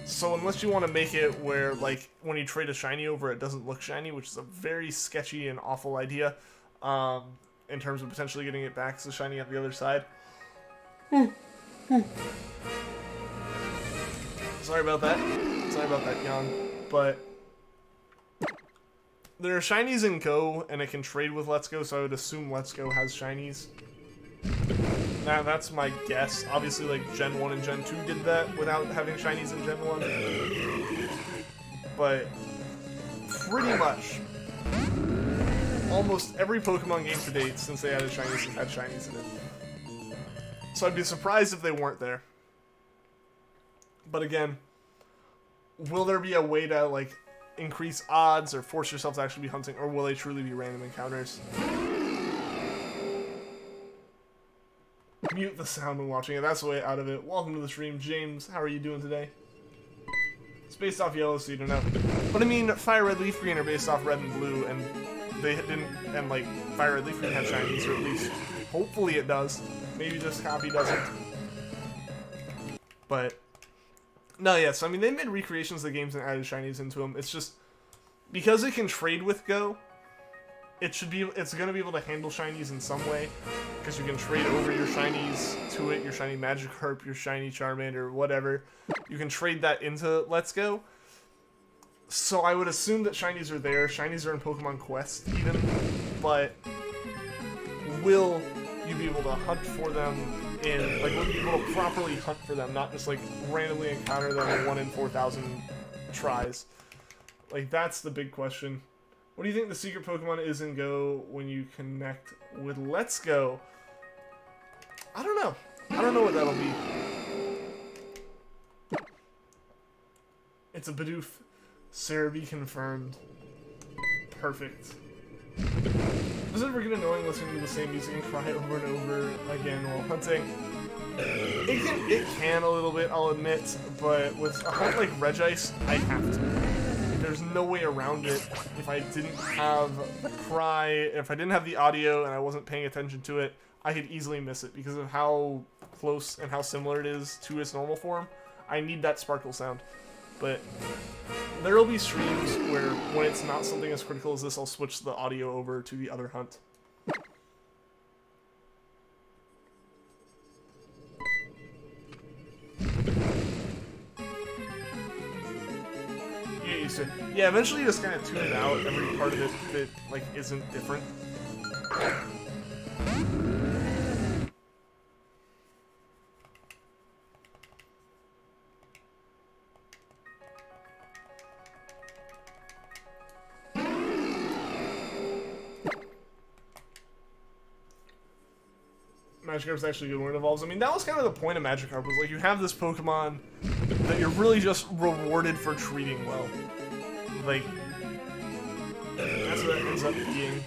[SPEAKER 1] So unless you want to make it where, like, when you trade a shiny over, it doesn't look shiny, which is a very sketchy and awful idea, in terms of potentially getting it back as a shiny at the other side. Sorry about that. Sorry about that, Jan. But there are shinies in Go, and it can trade with Let's Go, so I would assume Let's Go has shinies. Now, that's my guess. Obviously, like, Gen 1 and Gen 2 did that without having shinies in Gen 1. But pretty much almost every Pokemon game to date since they added shinies has had shinies in it. So I'd be surprised if they weren't there. But again, will there be a way to, like, increase odds or force yourself to actually be hunting, or will they truly be random encounters? Mute the sound when watching it. That's the way out of it. Welcome to the stream, James. How are you doing today? It's based off yellow, so you don't know. But I mean, Fire Red, Leaf Green are based off red and blue, and they didn't. And like Fire Red, Leaf Green have shinies, or at least hopefully it does. Maybe this copy doesn't. But no, yeah. So I mean, they made recreations of the games and added shinies into them. It's just because it can trade with Go. It's gonna be able to handle shinies in some way, because you can trade over your shinies to it, your shiny Magikarp, your shiny Charmander, whatever. You can trade that into Let's Go. So I would assume that shinies are there. Shinies are in Pokemon Quest even, but will you be able to hunt for them in, like, will you be able to properly hunt for them, not just like randomly encounter them in 1 in 4,000 tries? Like, that's the big question. What do you think the secret Pokemon is in Go when you connect with Let's Go? I don't know. I don't know what that'll be. It's a Bidoof. Cerebi confirmed. Perfect. Does it ever get annoying listening to the same music and cry over and over again while hunting? It can a little bit, I'll admit, but with a hunt like Regice, I have to. There's no way around it. If I didn't have the cry, if I didn't have the audio and I wasn't paying attention to it, I could easily miss it because of how close and how similar it is to its normal form. I need that sparkle sound. But there will be streams where, when it's not something as critical as this, I'll switch the audio over to the other hunt. Yeah, eventually you just kind of tune it out, every part of it that, like, isn't different. Magikarp's actually good when it evolves. I mean, that was kind of the point of Magikarp, was like, you have this Pokemon that you're really just rewarded for treating well. Like, That's what it ends up being.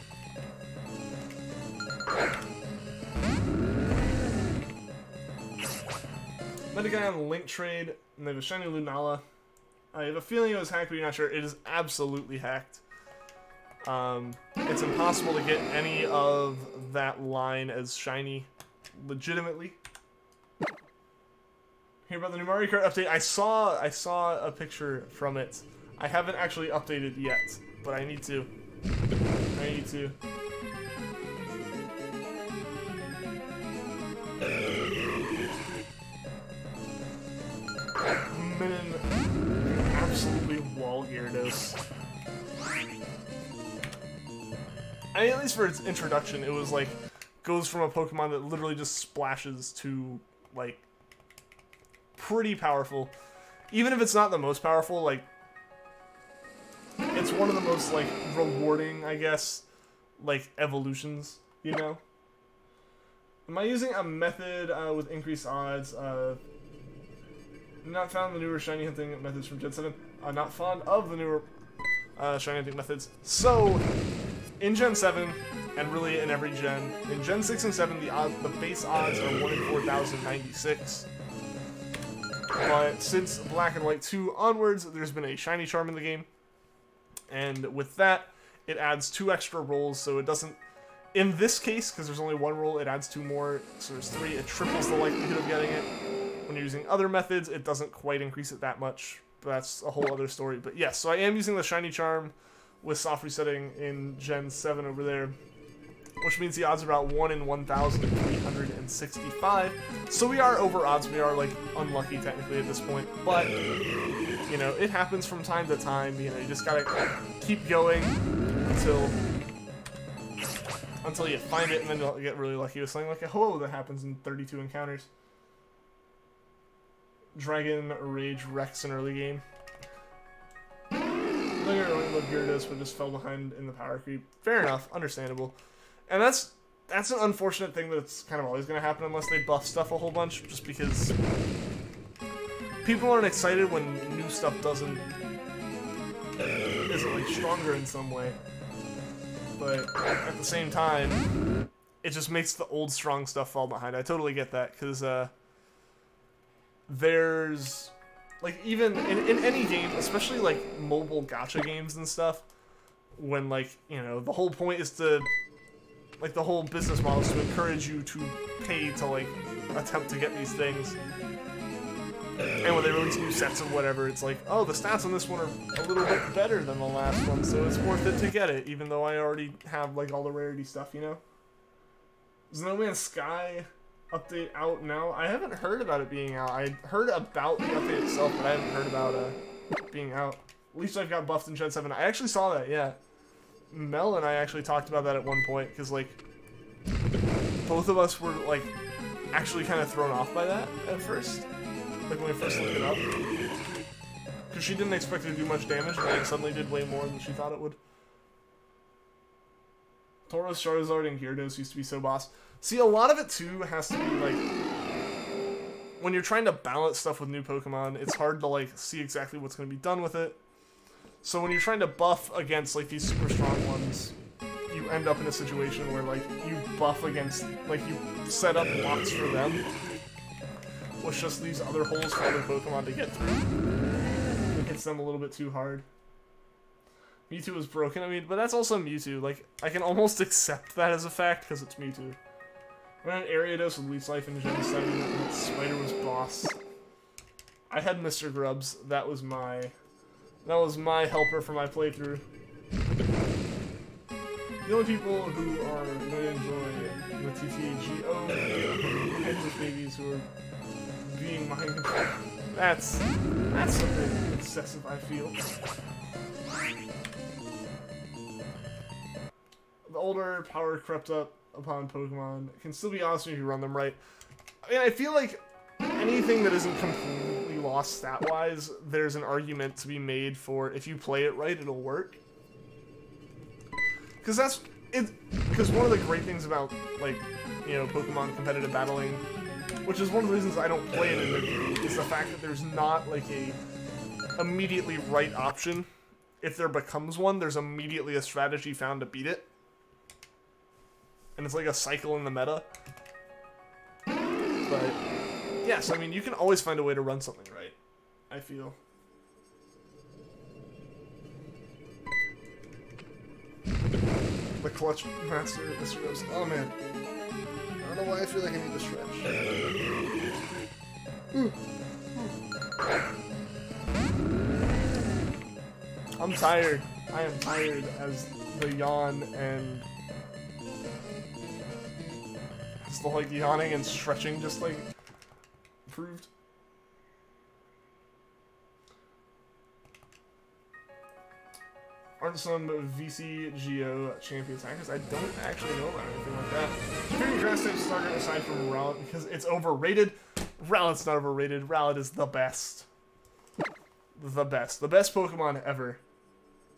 [SPEAKER 1] Met a guy on Link Trade, and they have a shiny Lunala. I have a feeling it was hacked, but you're not sure. It is absolutely hacked. It's impossible to get any of that line as shiny, legitimately. Hear about the new Mario Kart update? I saw a picture from it. I haven't actually updated yet, but I need to. Min absolutely wall Gyarados. I mean, at least for its introduction, it was like goes from a Pokemon that literally just splashes to like pretty powerful. Even if it's not the most powerful, like it's one of the most like rewarding, I guess, like evolutions, you know? Am I using a method with increased odds? Not found the newer shiny hunting methods from Gen 7. Not fond of the newer shiny hunting methods. So, in Gen 7, and really in every gen, in Gen 6 and 7, the base odds are 1 in 4,096. But since Black and White 2 onwards, there's been a shiny charm in the game. And with that, it adds 2 extra rolls, so it doesn't... In this case, because there's only 1 roll, it adds 2 more, so there's 3. It triples the likelihood of getting it. When you're using other methods, it doesn't quite increase it that much. But that's a whole other story. But yes, so I am using the shiny charm with soft resetting in Gen 7 over there, which means the odds are about 1 in 1,365. So we are over odds. We are, like, unlucky technically at this point. But, you know, it happens from time to time. You know, you just gotta keep going until you find it, and then you'll get really lucky with something like a Ho-Oh that happens in 32 encounters. Dragon Rage Rex in early game. I really love Gyarados, but just fell behind in the power creep. Fair enough, understandable. And that's an unfortunate thing that's kind of always going to happen unless they buff stuff a whole bunch, just because people aren't excited when new stuff isn't like stronger in some way. But at the same time, it just makes the old strong stuff fall behind. I totally get that, because there's, like, even in any game, especially, like, mobile gacha games and stuff, when, like, you know, the whole point is to, like, the whole business model is to encourage you to pay to, like, attempt to get these things. And when they release new sets of whatever, it's like, oh, the stats on this one are a little bit better than the last one, so it's worth it to get it, even though I already have, like, all the rarity stuff, you know? Is No Man's Sky update out now? I haven't heard about it being out. I heard about the update itself, but I haven't heard about it being out. At least I've got buffed in Gen 7. I actually saw that, yeah. Mel and I actually talked about that at one point, because, like, both of us were, like, actually kind of thrown off by that at first. Like, when we first looked it up. Because she didn't expect it to do much damage, and it suddenly did way more than she thought it would. Tauros, Charizard, and Gyarados used to be so boss. See, a lot of it, too, has to be, like, when you're trying to balance stuff with new Pokemon, it's hard to, like, see exactly what's going to be done with it. So when you're trying to buff against, like, these super strong ones, you end up in a situation where, like, you buff against, like, you set up blocks for them, which just leaves other holes for other Pokemon to get through. It hits them a little bit too hard. Mewtwo is broken, I mean, but that's also Mewtwo. Like, I can almost accept that as a fact, because it's Mewtwo. I ran Ariados with Leech Life in Gen 7, and Spider was boss. I had Mr. Grubs. That was my helper for my playthrough. The only people who are going to enjoy the TTGO are headless babies who are being mind controlled. That's a bit excessive, I feel. The older power crept up upon Pokemon can still be awesome if you run them right. I mean, I feel like anything that isn't completely lost stat-wise, there's an argument to be made for if you play it right, it'll work. Because that's it. Because one of the great things about, like, you know, Pokemon competitive battling, which is one of the reasons I don't play it in the game, is the fact that there's not, like, a immediately right option. if there becomes one, there's immediately a strategy found to beat it. And it's like a cycle in the meta. But, yes, I mean, you can always find a way to run something right, I feel. The clutch master of this rose. Oh, man. I don't know why I feel like I need to stretch. I'm tired. I am tired as the yawn and just the like yawning and stretching just like proved. Aren't some VCGO champion attackers? I don't actually know about anything like that. Favorite grass type starter aside from Rowlet because it's overrated. Rowlet's not overrated. Rowlet is the best. The best. The best Pokemon ever.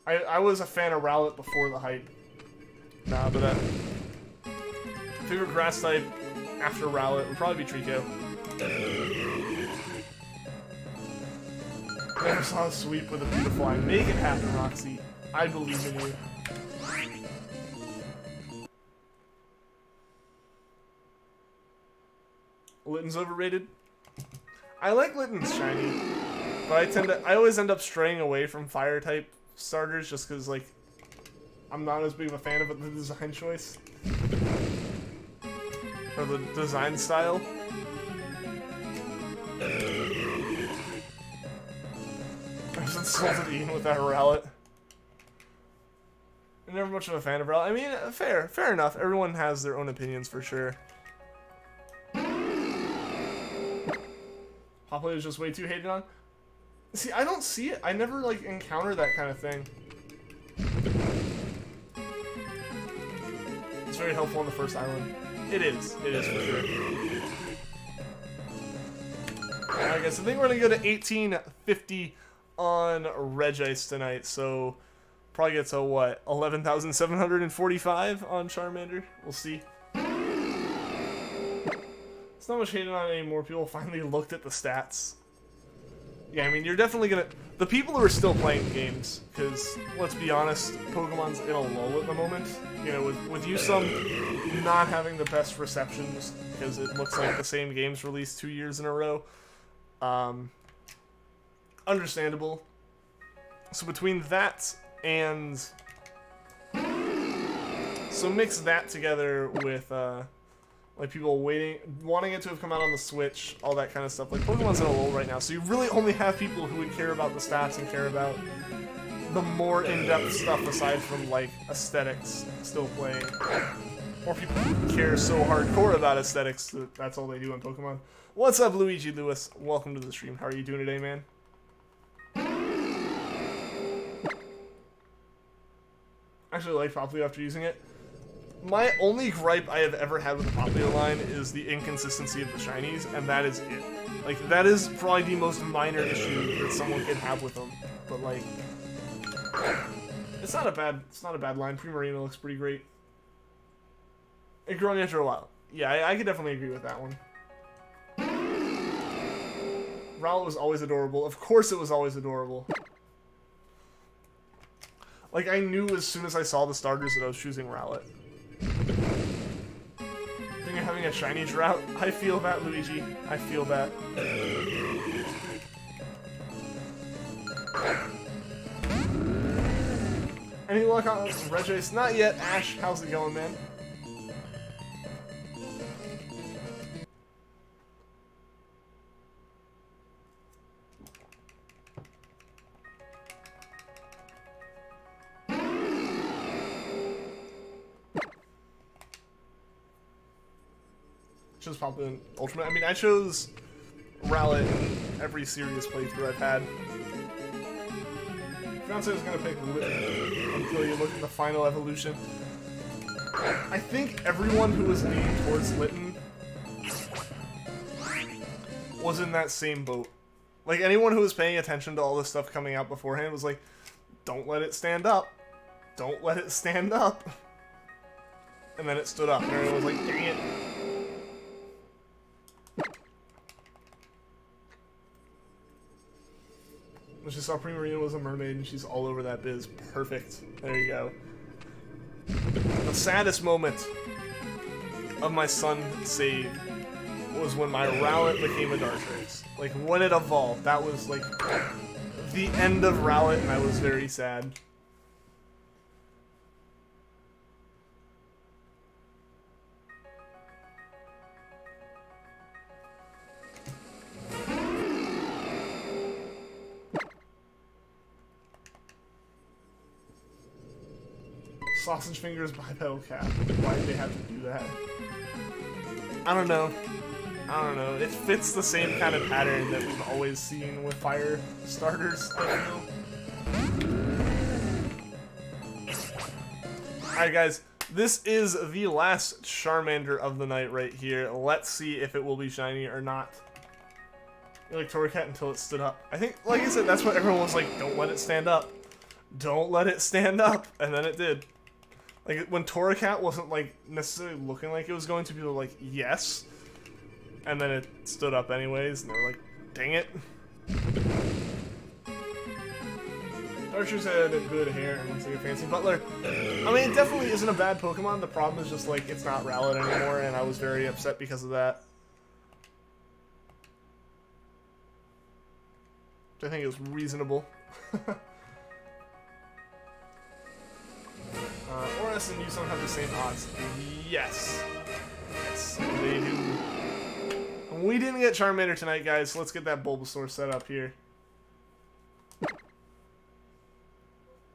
[SPEAKER 1] I was a fan of Rowlet before the hype. Nah, but favorite grass type after Rowlet would probably be Treecko. Never saw a sweep with a beautiful eye. Make it happen, Roxy. I believe in you. Litten's overrated. I like Litten's shiny, but I always end up straying away from fire type starters just because like I'm not as big of a fan of it, the design choice or the design style. I was insulted Ian with that Rowlet. I'm never much of a fan of Rowlet. I mean, fair enough. Everyone has their own opinions for sure. Poipole is just way too hated on. See, I don't see it. I never like encounter that kind of thing. It's very helpful on the first island. It is for sure. I guess I think we're gonna go to 1850 on Regice tonight. So probably get to what 11,745 on Charmander. We'll see. It's not much hated on anymore. People finally looked at the stats. Yeah, I mean, you're definitely gonna... The people who are still playing games, because, let's be honest, Pokemon's in a lull at the moment. You know, with you some not having the best receptions, because it looks like the same game's released 2 years in a row. Understandable. So between that and... So mix that together with, like people wanting it to have come out on the Switch, all that kind of stuff. Like Pokemon's in a lull right now, so you really only have people who would care about the stats and care about the more in-depth stuff aside from like aesthetics still playing. Or people who care so hardcore about aesthetics that that's all they do in Pokemon. What's up, Luigi Lewis? Welcome to the stream. How are you doing today, man? Actually, I like Poipole after using it. My only gripe I have ever had with the Poipole line is the inconsistency of the Shinies, and that is it. Like, that is probably the most minor issue that someone can have with them. But like, it's not a bad line. Primarina looks pretty great. It growing after a while. Yeah, I could definitely agree with that one. Rowlet was always adorable. Of course it was always adorable. Like, I knew as soon as I saw the starters that I was choosing Rowlet. Think you're having a shiny drought? I feel that, Luigi. I feel that. Any luck on Regice? Not yet. Ash, how's it going, man? Chose Poipole in Ultimate. I mean, I chose Rowlet in every serious playthrough I've had. Fiance was gonna pick Litten until you look at the final evolution. I think everyone who was leaning towards Litten was in that same boat. Like, anyone who was paying attention to all this stuff coming out beforehand was like, don't let it stand up. Don't let it stand up. And then it stood up, and everyone was like, dang it. When she saw Primarina was a mermaid, and she's all over that biz. Perfect. There you go. The saddest moment of my son's save was when my Rowlet became a Dartrix. Like, when it evolved, that was, like, the end of Rowlet, and I was very sad. Sausage Fingers bipedal cap. Why did they have to do that? I don't know. I don't know. It fits the same kind of pattern that we've always seen with fire starters, I feel. Alright guys, this is the last Charmander of the night right here. Let's see if it will be shiny or not. You like Torracat until it stood up. I think, like I said, that's what everyone was like, don't let it stand up. Don't let it stand up. And then it did. Like, when Torracat wasn't, like, necessarily looking like it was going to, people were like, yes. And then it stood up anyways, and they were like, dang it. Dartrix had good hair and looks like a fancy butler. I mean, it definitely isn't a bad Pokemon. The problem is just, like, it's not Rowlet anymore, and I was very upset because of that. Which I think is reasonable. Oris and Usopp have the same odds. Yes. Yes, they do. We didn't get Charmander tonight, guys, so let's get that Bulbasaur set up here.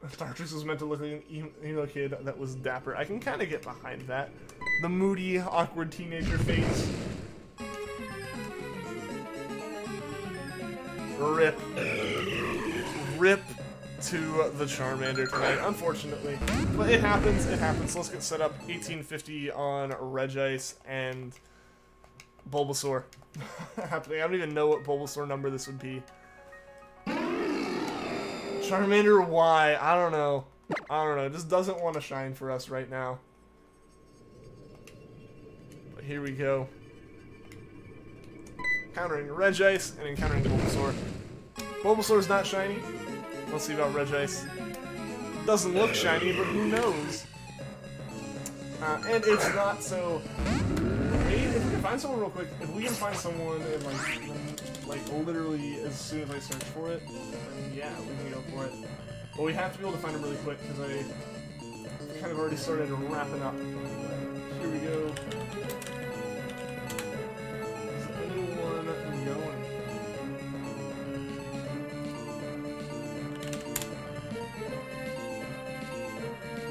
[SPEAKER 1] Dartrix was meant to look like an emo kid that was dapper. I can kind of get behind that. The moody, awkward teenager face. Rip. Rip to the Charmander tonight, unfortunately. But it happens, it happens. Let's get set up. 1850 on Regice and Bulbasaur. Happening. I don't even know what Bulbasaur number this would be. Charmander Y, I don't know. I don't know. It just doesn't want to shine for us right now. But here we go. Countering Regice and encountering Bulbasaur. Bulbasaur's not shiny. Let's see about Regice. Doesn't look shiny, but who knows? And it's not so... If we can find someone real quick, if we can find someone in like literally as soon as I search for it, then yeah, we can go for it. But we have to be able to find them really quick because I kind of already started wrapping up. Here we go. Is anyone going?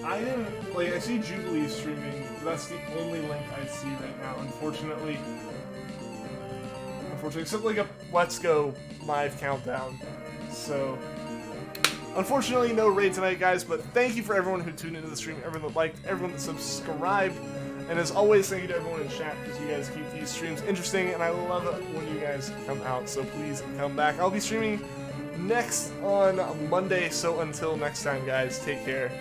[SPEAKER 1] I didn't, like, I see Jubilee streaming, but that's the only link I see right now, unfortunately. Except like a Let's Go live countdown. So, unfortunately, no raid tonight, guys, but thank you for everyone who tuned into the stream, everyone that liked, everyone that subscribed, and as always, thank you to everyone in chat, because you guys keep these streams interesting, and I love it when you guys come out, so please come back. I'll be streaming next on Monday, so until next time, guys, take care.